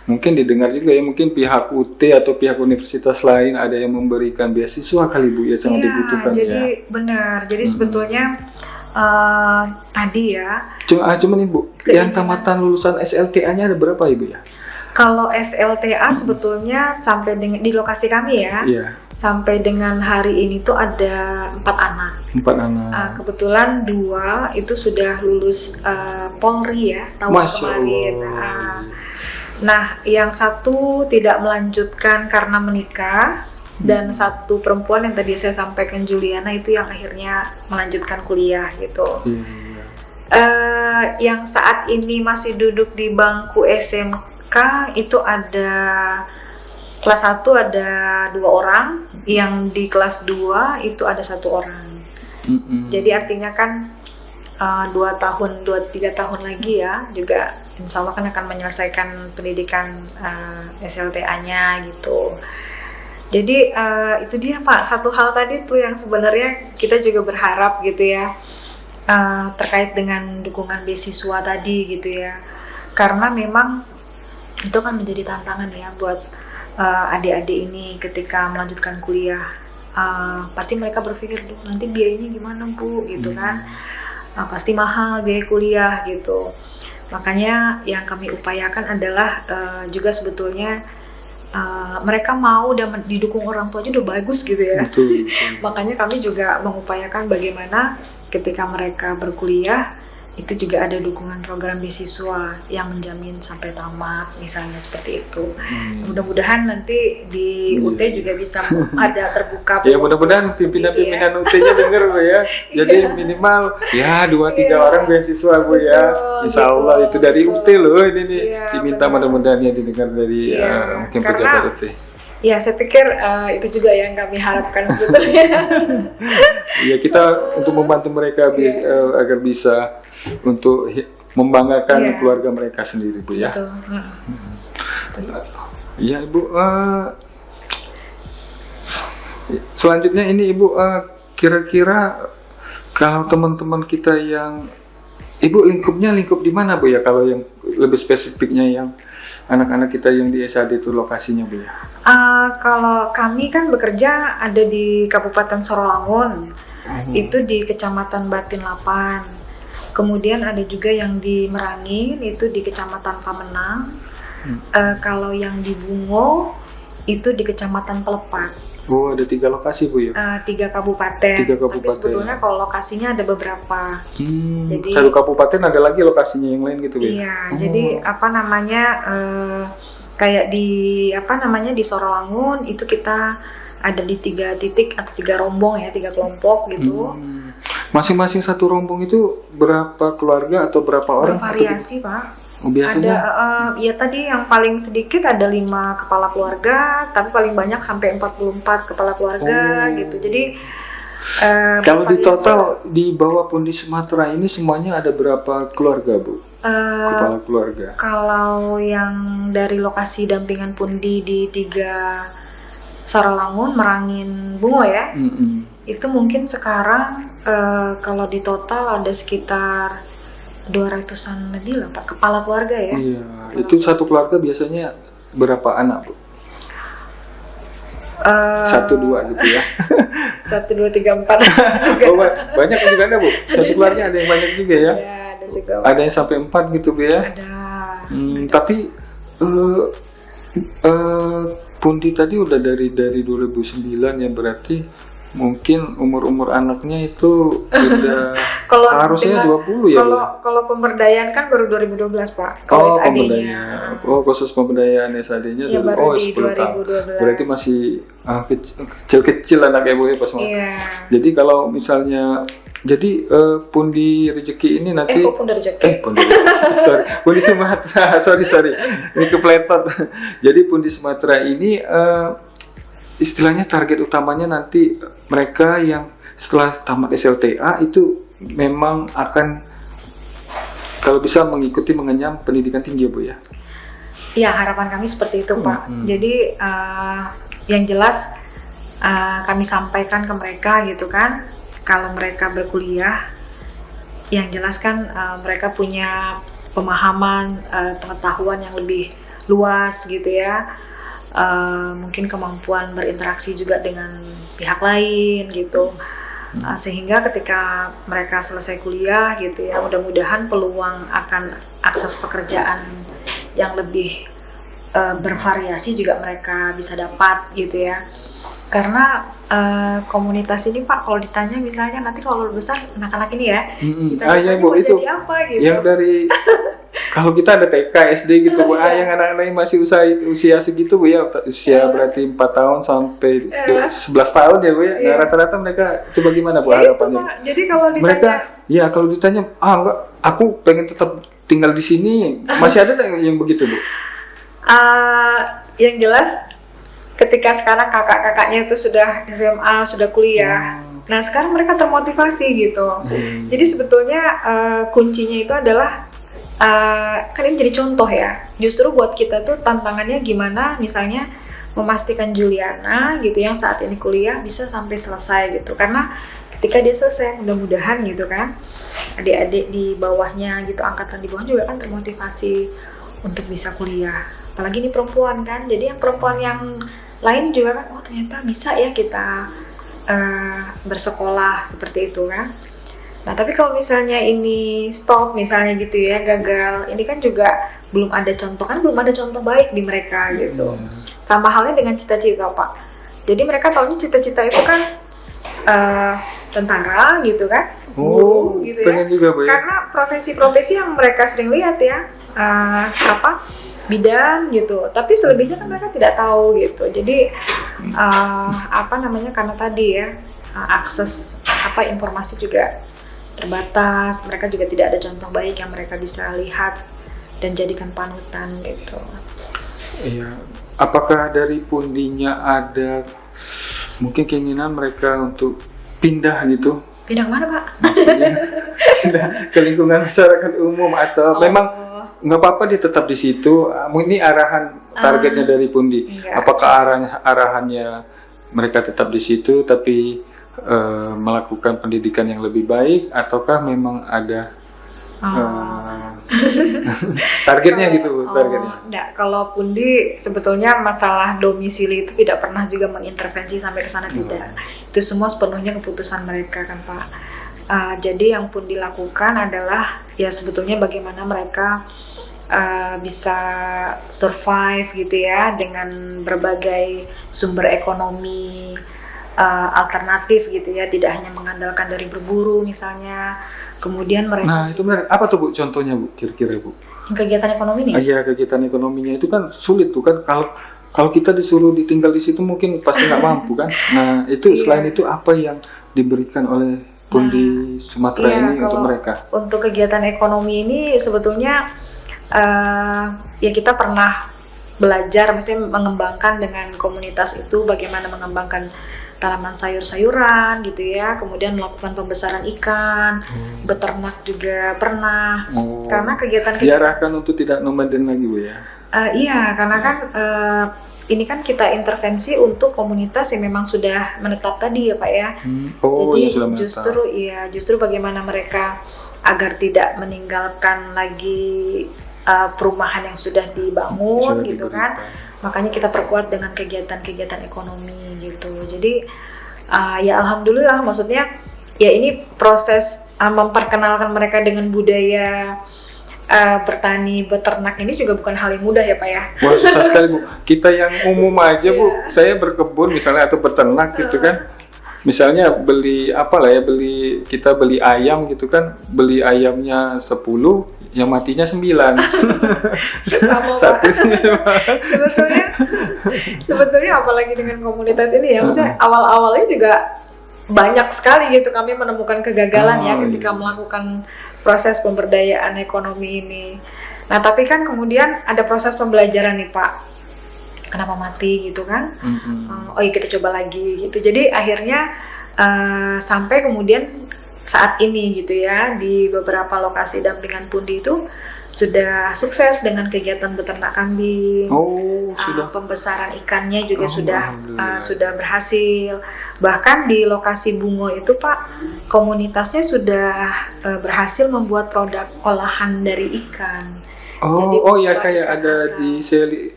Speaker 1: didengar juga ya, mungkin pihak UT atau pihak universitas lain ada yang memberikan beasiswa kali Bu ya, sangat dibutuhkan
Speaker 2: jadi,
Speaker 1: ya.
Speaker 2: Benar. Jadi sebetulnya tadi ya.
Speaker 1: Cuman Ibu, yang tamatan lulusan SLTA-nya ada berapa Ibu ya?
Speaker 2: Kalau SLTA sebetulnya sampai dengan di lokasi kami ya, sampai dengan hari ini tuh ada 4 anak. 4 anak. Kebetulan 2 itu sudah lulus Polri ya tahun kemarin. Nah, yang 1 tidak melanjutkan karena menikah, dan 1 perempuan yang tadi saya sampaikan Juliana itu yang akhirnya melanjutkan kuliah gitu. Yang saat ini masih duduk di bangku SMK itu ada kelas 1 ada 2 orang, yang di kelas 2 itu ada 1 orang. Jadi artinya kan 2-3 tahun lagi ya juga insya Allah kan akan menyelesaikan pendidikan SLTA-nya gitu. Jadi itu dia Pak, satu hal tadi tuh yang sebenarnya kita juga berharap gitu ya, terkait dengan dukungan beasiswa tadi gitu ya, karena memang itu kan menjadi tantangan ya buat adik-adik ini ketika melanjutkan kuliah. Pasti mereka berpikir, nanti biayanya gimana Bu gitu kan, pasti mahal biaya kuliah gitu. Makanya yang kami upayakan adalah juga sebetulnya mereka mau dan didukung orang tua aja udah bagus gitu ya. Betul. Makanya kami juga mengupayakan bagaimana ketika mereka berkuliah itu juga ada dukungan program beasiswa yang menjamin sampai tamat misalnya seperti itu. Mudah-mudahan nanti di UT juga bisa ada terbuka.
Speaker 1: Ya mudah-mudahan pimpinan UT-nya dengar Bu ya. Jadi minimal ya 2-3 orang beasiswa Bu ya. Insya Allah itu dari UT loh ini nih. Diminta mudah-mudahan ya didengar dari mungkin pejabat UT.
Speaker 2: Ya, saya pikir itu juga yang kami harapkan sebetulnya.
Speaker 1: Ya, kita untuk membantu mereka agar bisa untuk membanggakan keluarga mereka sendiri, Bu ya. Betul. Ya, Ibu. Selanjutnya ini Ibu, kira-kira kalau teman-teman kita yang Ibu lingkup di mana Bu ya, kalau yang lebih spesifiknya yang anak-anak kita yang di SAD itu lokasinya Bu ya?
Speaker 2: Kalau kami kan bekerja ada di Kabupaten Sorolangun, itu di Kecamatan Batinlapan. Kemudian ada juga yang di Merangin, itu di Kecamatan Pamenang. Kalau yang di Bungo itu di Kecamatan Pelepat.
Speaker 1: Oh, ada 3 lokasi Bu ya?
Speaker 2: 3 kabupaten. Tapi sebetulnya kalau lokasinya ada beberapa.
Speaker 1: Jadi 1 kabupaten ada lagi lokasinya yang lain gitu Bu?
Speaker 2: Iya, jadi kayak di Sorolangun itu kita ada di 3 titik atau 3 rombong ya, 3 kelompok gitu.
Speaker 1: Masing-masing 1 rombong itu berapa keluarga atau berapa orang?
Speaker 2: Variasi Pak.
Speaker 1: Biasanya?
Speaker 2: Ya tadi yang paling sedikit ada 5 kepala keluarga, tapi paling banyak sampai 44 kepala keluarga gitu. Jadi
Speaker 1: kalau di total di bawah Pundi Sumatera ini semuanya ada berapa keluarga Bu? Kepala keluarga. Kalau
Speaker 2: yang dari lokasi dampingan Pundi di 3 Sorolangun, Merangin, Bungo ya, itu mungkin sekarang kalau di total ada sekitar 200-an lebih lah Pak, kepala keluarga ya.
Speaker 1: Iya, itu satu keluarga biasanya berapa anak Bu? 1, 2 gitu ya.
Speaker 2: 1, 2, 3, 4 juga.
Speaker 1: Oh, banyak juga ada Bu? Satu keluarga ada yang banyak juga ya?
Speaker 2: Iya, ada juga.
Speaker 1: Ada yang sampai 4 gitu Bu ya?
Speaker 2: Ada.
Speaker 1: Tapi Pundi tadi udah dari 2009 ya, berarti mungkin umur anaknya itu udah
Speaker 2: Kalau
Speaker 1: harusnya
Speaker 2: dengan-
Speaker 1: 20 ya, Bu?
Speaker 2: Kalau pemberdayaan kan baru 2012 Pak. Kalau SAD-nya.
Speaker 1: pemberdayaan. Khusus pemberdayaan SAD-nya
Speaker 2: Ya,
Speaker 1: dulu.
Speaker 2: baru di
Speaker 1: 10 tahun.
Speaker 2: 2012.
Speaker 1: Berarti masih kecil-kecil anak ibu ya pas mau.
Speaker 2: Iya.
Speaker 1: Jadi kalau misalnya pundi rezeki ini nanti
Speaker 2: Kok Pundi Rezeki?
Speaker 1: pundi sorry, pundi Sumatera. sorry. Ini kepletot. Jadi pundi Sumatera ini istilahnya target utamanya nanti mereka yang setelah tamat SLTA itu memang akan kalau bisa mengikuti mengenyam pendidikan tinggi ya, Bu ya.
Speaker 2: Iya, harapan kami seperti itu Pak. Jadi yang jelas kami sampaikan ke mereka gitu kan, kalau mereka berkuliah, yang jelas kan mereka punya pemahaman, pengetahuan yang lebih luas gitu ya. Mungkin kemampuan berinteraksi juga dengan pihak lain gitu. Sehingga ketika mereka selesai kuliah gitu ya, mudah-mudahan peluang akan akses pekerjaan yang lebih bervariasi juga mereka bisa dapat gitu ya. Karena komunitas ini Pak, kalau ditanya misalnya nanti kalau besar anak-anak ini ya, cita-citanya
Speaker 1: Bu,
Speaker 2: mau
Speaker 1: itu
Speaker 2: jadi apa gitu.
Speaker 1: yang dari kalau kita ada TK, SD gitu Bu, yang anak-anak yang masih usia segitu Bu ya, usia berarti 4 tahun sampai 11 tahun ya Bu ya. Nah, rata-rata mereka itu bagaimana Bu harapannya?
Speaker 2: Itu, Pak. Jadi kalau ditanya
Speaker 1: mereka kalau ditanya, enggak, aku pengen tetap tinggal di sini. Masih ada yang begitu Bu?
Speaker 2: Yang jelas ketika sekarang kakak-kakaknya itu sudah SMA, sudah kuliah. Nah, sekarang mereka termotivasi gitu. Jadi sebetulnya kuncinya itu adalah kan ini jadi contoh ya. Justru buat kita tuh tantangannya gimana misalnya memastikan Juliana gitu yang saat ini kuliah bisa sampai selesai gitu. Karena ketika dia selesai, mudah-mudahan gitu kan, adik-adik di bawahnya gitu, angkatan di bawah juga kan termotivasi untuk bisa kuliah. Apalagi ini perempuan kan, jadi yang perempuan yang lain juga kan, oh ternyata bisa ya kita bersekolah seperti itu kan. Nah tapi kalau misalnya ini stop misalnya gitu ya, gagal, ini kan juga belum ada contoh, kan belum ada contoh baik di mereka gitu. Sama halnya dengan cita-cita Pak. Jadi mereka tahunya cita-cita itu kan tentara gitu kan, guru gitu ya.
Speaker 1: Juga, Bu, ya.
Speaker 2: Karena profesi-profesi yang mereka sering lihat ya, bidan gitu, tapi selebihnya kan mereka tidak tahu gitu. Jadi karena tadi ya akses informasi juga terbatas, mereka juga tidak ada contoh baik yang mereka bisa lihat dan jadikan panutan gitu.
Speaker 1: Iya. Apakah dari pundinya ada mungkin keinginan mereka untuk pindah gitu?
Speaker 2: Pindah kemana Pak?
Speaker 1: Maksudnya pindah ke lingkungan masyarakat umum atau memang nggak apa-apa dia tetap di situ. Ini arahan targetnya dari Pundi.
Speaker 2: Iya.
Speaker 1: Apakah arahannya mereka tetap di situ tapi melakukan pendidikan yang lebih baik, ataukah memang ada targetnya gitu? Targetnya.
Speaker 2: Enggak, kalau Pundi sebetulnya masalah domisili itu tidak pernah juga mengintervensi sampai ke sana, tidak. Itu semua sepenuhnya keputusan mereka kan Pak. Jadi yang Pundi lakukan adalah ya sebetulnya bagaimana mereka bisa survive gitu ya dengan berbagai sumber ekonomi alternatif gitu ya, tidak hanya mengandalkan dari berburu misalnya. Kemudian mereka.
Speaker 1: Nah itu benar. Apa tuh Bu contohnya Bu? Kira-kira Bu?
Speaker 2: Kegiatan ekonomi nih?
Speaker 1: Iya, kegiatan ekonominya itu kan sulit tuh kan, kalau kita disuruh ditinggal di situ mungkin pasti nggak mampu kan. Nah itu selain itu apa yang diberikan oleh Pundi Sumatera ini untuk mereka? Untuk
Speaker 2: kegiatan ekonomi ini sebetulnya ya kita pernah belajar, maksudnya mengembangkan dengan komunitas itu bagaimana mengembangkan tanaman sayur-sayuran gitu ya, kemudian melakukan pembesaran ikan, beternak juga pernah. Karena kegiatan
Speaker 1: diarahkan untuk tidak nomaden lagi Bu ya?
Speaker 2: Iya, karena kan ini kan kita intervensi untuk komunitas yang memang sudah menetap tadi ya Pak ya. Jadi justru bagaimana mereka agar tidak meninggalkan lagi perumahan yang sudah dibangun gitu kan. Makanya kita perkuat dengan kegiatan-kegiatan ekonomi gitu. Jadi ya alhamdulillah, maksudnya ya ini proses memperkenalkan mereka dengan budaya bertani, beternak ini juga bukan hal yang mudah ya Pak ya.
Speaker 1: Wah susah sekali Bu. Kita yang umum aja Bu, saya berkebun misalnya atau beternak gitu kan, Misalnya kita beli ayam gitu kan, beli ayamnya 10, yang matinya 9.
Speaker 2: Sama, Pak.
Speaker 1: Satu
Speaker 2: sebetulnya apalagi dengan komunitas ini ya, maksudnya awal-awalnya juga banyak sekali gitu kami menemukan kegagalan ya ketika melakukan proses pemberdayaan ekonomi ini. Nah, tapi kan kemudian ada proses pembelajaran nih, Pak. Kenapa mati gitu kan? Oh iya, kita coba lagi gitu. Jadi akhirnya sampai kemudian saat ini gitu ya, di beberapa lokasi dampingan Pundi itu sudah sukses dengan kegiatan beternak kambing.
Speaker 1: Sudah.
Speaker 2: Pembesaran ikannya juga sudah berhasil. Bahkan di lokasi Bungo itu, Pak, komunitasnya sudah berhasil membuat produk olahan dari ikan.
Speaker 1: Kayak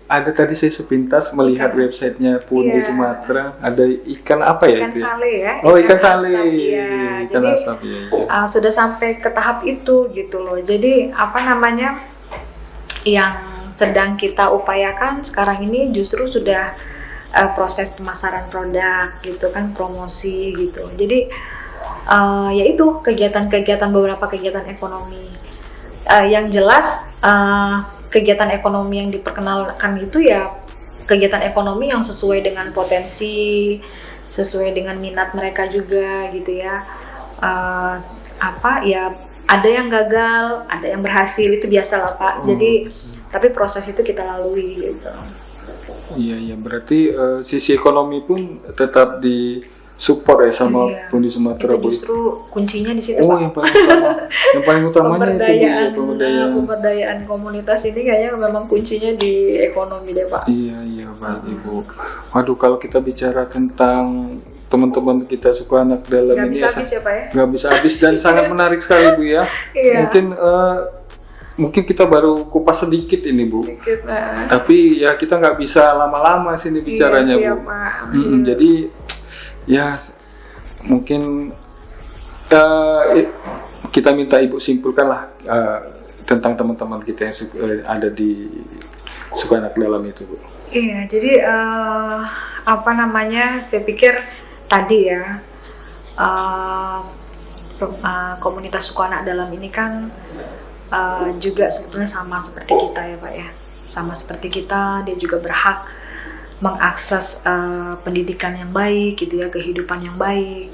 Speaker 1: ada tadi saya sepintas melihat websitenya Pundi Sumatera, ada ikan apa ya?
Speaker 2: Ikan sale ya.
Speaker 1: Ikan sale.
Speaker 2: Iya.
Speaker 1: Ikan
Speaker 2: Jadi
Speaker 1: asap ya.
Speaker 2: sudah sampai ke tahap itu gitu loh. Jadi yang sedang kita upayakan sekarang ini justru sudah proses pemasaran produk gitu kan, promosi gitu. Jadi yaitu beberapa kegiatan ekonomi. Yang jelas kegiatan ekonomi yang diperkenalkan itu ya kegiatan ekonomi yang sesuai dengan potensi, sesuai dengan minat mereka juga gitu ya. Ada yang gagal, ada yang berhasil, itu biasa lah, Pak. Jadi tapi proses itu kita lalui gitu.
Speaker 1: Iya, berarti sisi ekonomi pun tetap di support ya sama Pundi Sumatera.
Speaker 2: Itu justru kuncinya di situ, Pak.
Speaker 1: Yang paling utamanya itu
Speaker 2: pemberdayaan komunitas ini kayaknya memang kuncinya di ekonomi deh, Pak.
Speaker 1: Iya, baik Ibu. Waduh, kalau kita bicara tentang teman-teman kita suka anak dalam ini nggak bisa habis dan sangat menarik sekali, Bu ya.
Speaker 2: Iya.
Speaker 1: Mungkin kita baru kupas sedikit ini, Bu. Tapi ya kita nggak bisa lama-lama sini bicaranya, Bu. Jadi ya mungkin kita minta Ibu simpulkan lah tentang teman-teman kita yang ada di suka anak dalam itu, Bu.
Speaker 2: Iya, jadi saya pikir tadi ya komunitas suku anak dalam ini kan juga sebetulnya sama seperti kita ya, Pak ya. Sama seperti kita, dia juga berhak mengakses pendidikan yang baik gitu ya, kehidupan yang baik.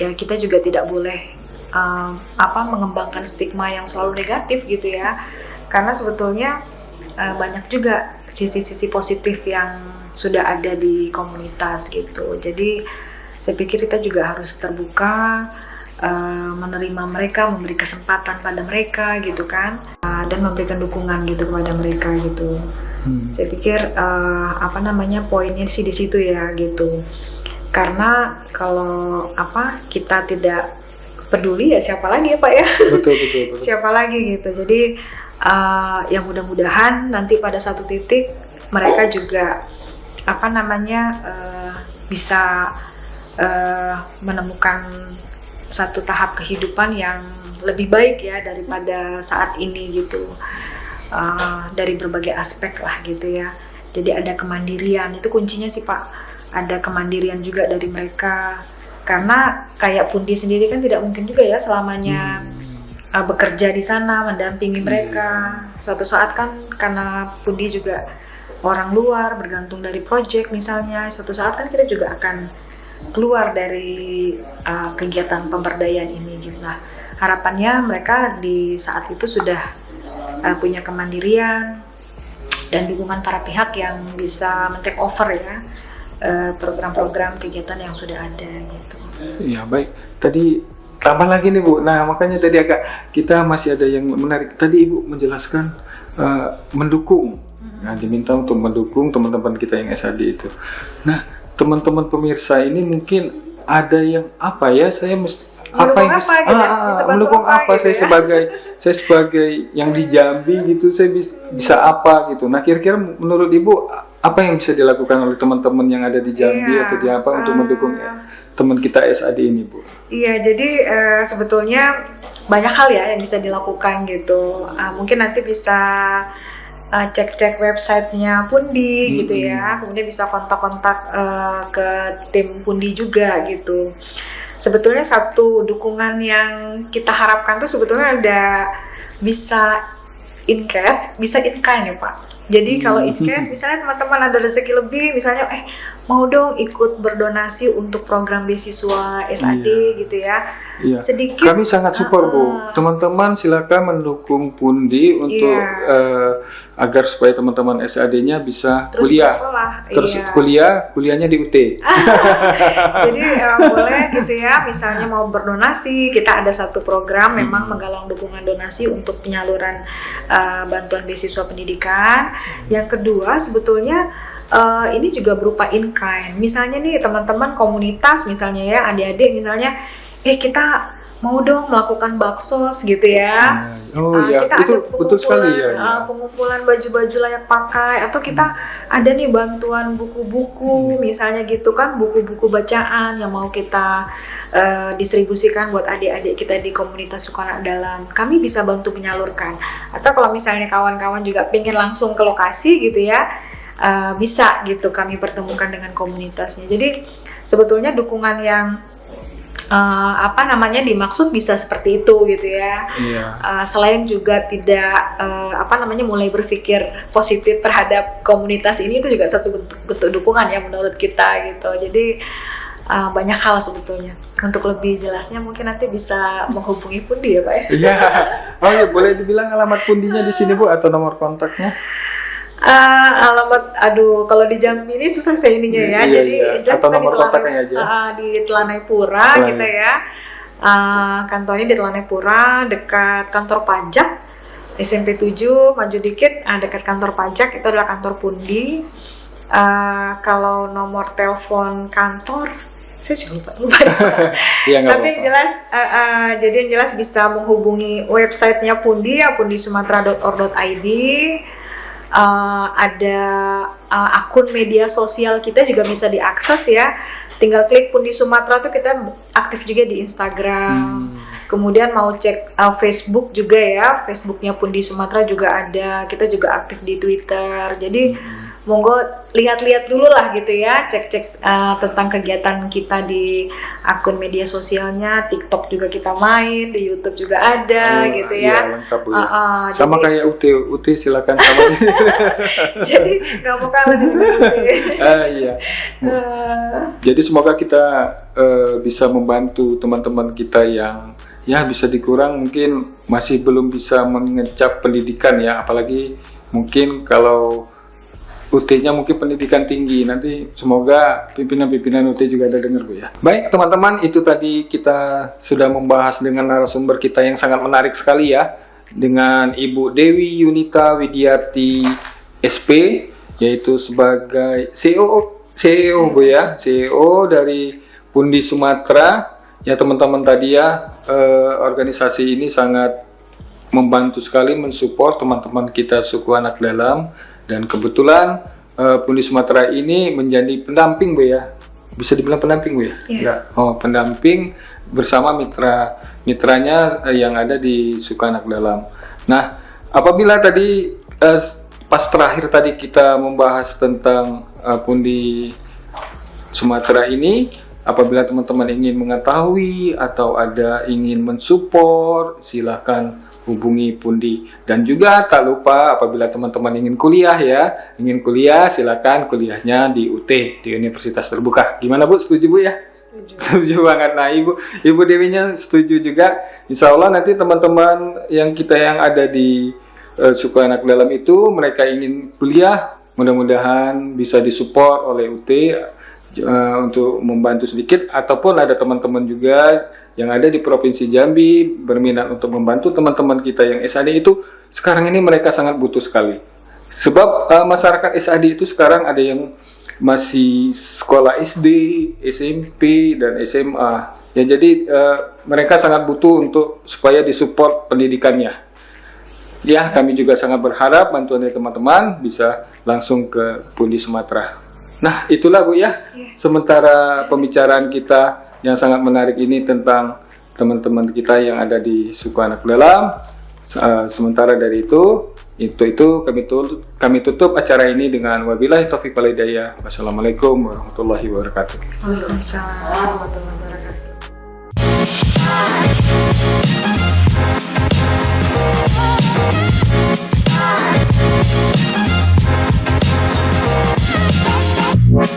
Speaker 2: Ya kita juga tidak boleh mengembangkan stigma yang selalu negatif gitu ya. Karena sebetulnya banyak juga sisi-sisi positif yang sudah ada di komunitas gitu. Jadi saya pikir kita juga harus terbuka, menerima mereka, memberi kesempatan pada mereka gitu kan, dan memberikan dukungan gitu kepada mereka gitu. Saya pikir poinnya sih di situ ya gitu. Karena kalau kita tidak peduli ya siapa lagi ya, Pak ya. Betul. Siapa lagi gitu. Jadi yang mudah-mudahan nanti pada satu titik mereka juga bisa menemukan satu tahap kehidupan yang lebih baik ya daripada saat ini gitu, dari berbagai aspek lah gitu ya. Jadi ada kemandirian, itu kuncinya sih, Pak. Ada kemandirian juga dari mereka, karena kayak Pundi sendiri kan tidak mungkin juga ya selamanya bekerja di sana mendampingi mereka. Suatu saat kan karena Pundi juga orang luar, bergantung dari project misalnya, suatu saat kan kita juga akan keluar dari kegiatan pemberdayaan ini gitu. Nah, harapannya mereka di saat itu sudah punya kemandirian dan dukungan para pihak yang bisa men-take over ya program-program kegiatan yang sudah ada gitu.
Speaker 1: Iya, baik. Tadi tambah lagi nih, Bu. Nah, makanya tadi kita masih ada yang menarik. Tadi Ibu menjelaskan mendukung. Nah, diminta untuk mendukung teman-teman kita yang SAD itu. Nah, teman-teman pemirsa ini mungkin ada yang mendukung apa
Speaker 2: gitu
Speaker 1: saya sebagai yang di Jambi gitu, saya bisa apa gitu. Nah, kira-kira menurut Ibu apa yang bisa dilakukan oleh teman-teman yang ada di Jambi atau di apa untuk mendukung teman kita SAD ini, Bu?
Speaker 2: Iya, jadi sebetulnya banyak hal ya yang bisa dilakukan gitu. Mungkin nanti bisa cek-cek websitenya Pundi gitu ya, kemudian bisa kontak-kontak ke tim Pundi juga gitu. Sebetulnya satu dukungan yang kita harapkan tuh sebetulnya ada bisa in cash, bisa in kind ya Pak. Jadi kalau in cash, misalnya teman-teman ada rezeki lebih, misalnya mau dong ikut berdonasi untuk program beasiswa SAD gitu ya.
Speaker 1: Iya.
Speaker 2: Sedikit.
Speaker 1: Kami sangat support Bu. Teman-teman silakan mendukung Pundi untuk agar supaya teman-teman SAD-nya bisa
Speaker 2: terus
Speaker 1: kuliah. Terus kuliahnya di UT.
Speaker 2: Jadi boleh gitu ya, misalnya mau berdonasi, kita ada satu program memang menggalang dukungan donasi untuk penyaluran bantuan beasiswa pendidikan. Yang kedua sebetulnya ini juga berupa in kind. Misalnya nih teman-teman komunitas misalnya ya, adik-adik misalnya kita mau dong melakukan baksos gitu ya.
Speaker 1: Kita itu ada betul sekali ya.
Speaker 2: Pengumpulan baju-baju layak pakai, atau kita ada nih bantuan buku-buku misalnya gitu kan, buku-buku bacaan yang mau kita distribusikan buat adik-adik kita di komunitas Sukanak Dalam. Kami bisa bantu menyalurkan. Atau kalau misalnya kawan-kawan juga pengen langsung ke lokasi gitu ya, bisa gitu kami pertemukan dengan komunitasnya. Jadi sebetulnya dukungan yang dimaksud bisa seperti itu gitu ya. Selain juga tidak mulai berpikir positif terhadap komunitas ini, itu juga satu bentuk dukungan ya menurut kita gitu. Jadi banyak hal sebetulnya. Untuk lebih jelasnya mungkin nanti bisa menghubungi Pundi ya Pak ya.
Speaker 1: Iya. Boleh dibilang alamat Pundinya di sini Bu, atau nomor kontaknya?
Speaker 2: Alamat, kalau di Jambi ini susah saya ininya ya. Jadi
Speaker 1: atau nomor kontaknya aja.
Speaker 2: Di Telanai Pura kita ya. Kantornya di Telanai Pura, dekat kantor pajak SMP 7, maju dikit dekat kantor pajak, itu adalah kantor Pundi. Kalau nomor telepon kantor saya juga lupa. Tapi jelas jadi yang jelas bisa menghubungi websitenya Pundi ya, pundisumatra.or.id. Ada akun media sosial kita juga bisa diakses ya. Tinggal klik Pundi Sumatra tuh, kita aktif juga di Instagram. Kemudian mau cek Facebook juga ya, Facebooknya Pundi Sumatra juga ada. Kita juga aktif di Twitter. Jadi monggo lihat-lihat dulu lah gitu ya, cek-cek tentang kegiatan kita di akun media sosialnya. TikTok juga kita main, di YouTube juga ada gitu ya.
Speaker 1: Iya, lengkap Bu. Sama kayak UT silakan sama.
Speaker 2: Jadi nggak mau kalah dari UT.
Speaker 1: Iya. Jadi semoga kita bisa membantu teman-teman kita yang bisa dikurang mungkin masih belum bisa mengecap pendidikan ya, apalagi mungkin kalau UT-nya mungkin pendidikan tinggi. Nanti semoga pimpinan-pimpinan UT juga ada dengar Bu ya. Baik teman-teman, itu tadi kita sudah membahas dengan narasumber kita yang sangat menarik sekali ya, dengan Ibu Dewi Yunita Widiarti SP, yaitu sebagai CEO Bu ya, CEO dari Pundi Sumatra. Ya teman-teman tadi ya, organisasi ini sangat membantu sekali mensupport teman-teman kita suku anak dalam. Dan kebetulan Pundi Sumatra ini menjadi pendamping Bu ya. Bisa dibilang pendamping Bu ya?
Speaker 2: Iya.
Speaker 1: Pendamping bersama mitranya yang ada di suku anak dalam. Nah, apabila tadi pas terakhir tadi kita membahas tentang Pundi Sumatra ini, apabila teman-teman ingin mengetahui atau ada ingin mensupport, silakan hubungi Pundi. Dan juga tak lupa apabila teman-teman ingin kuliah silakan kuliahnya di UT, di Universitas Terbuka. Gimana Bu, setuju Bu ya? Setuju banget. Nah Ibu Dewinya setuju juga. Insya Allah nanti teman-teman yang ada di suku anak dalam itu, mereka ingin kuliah, mudah-mudahan bisa disupport oleh UT untuk membantu sedikit, ataupun ada teman-teman juga yang ada di Provinsi Jambi berminat untuk membantu teman-teman kita yang SAD itu. Sekarang ini mereka sangat butuh sekali, sebab masyarakat SAD itu sekarang ada yang masih sekolah SD, SMP, dan SMA ya. Jadi mereka sangat butuh untuk supaya disupport pendidikannya ya. Kami juga sangat berharap bantuan dari teman-teman bisa langsung ke Pundi Sumatra. Nah itulah Bu ya, sementara pembicaraan kita yang sangat menarik ini tentang teman-teman kita yang ada di suku anak dalam. Sementara dari itu Itu kami tutup acara ini dengan wabillahi taufiq wal hidayah. Wassalamualaikum warahmatullahi wabarakatuh.
Speaker 2: Waalaikumsalam warahmatullahi wabarakatuh.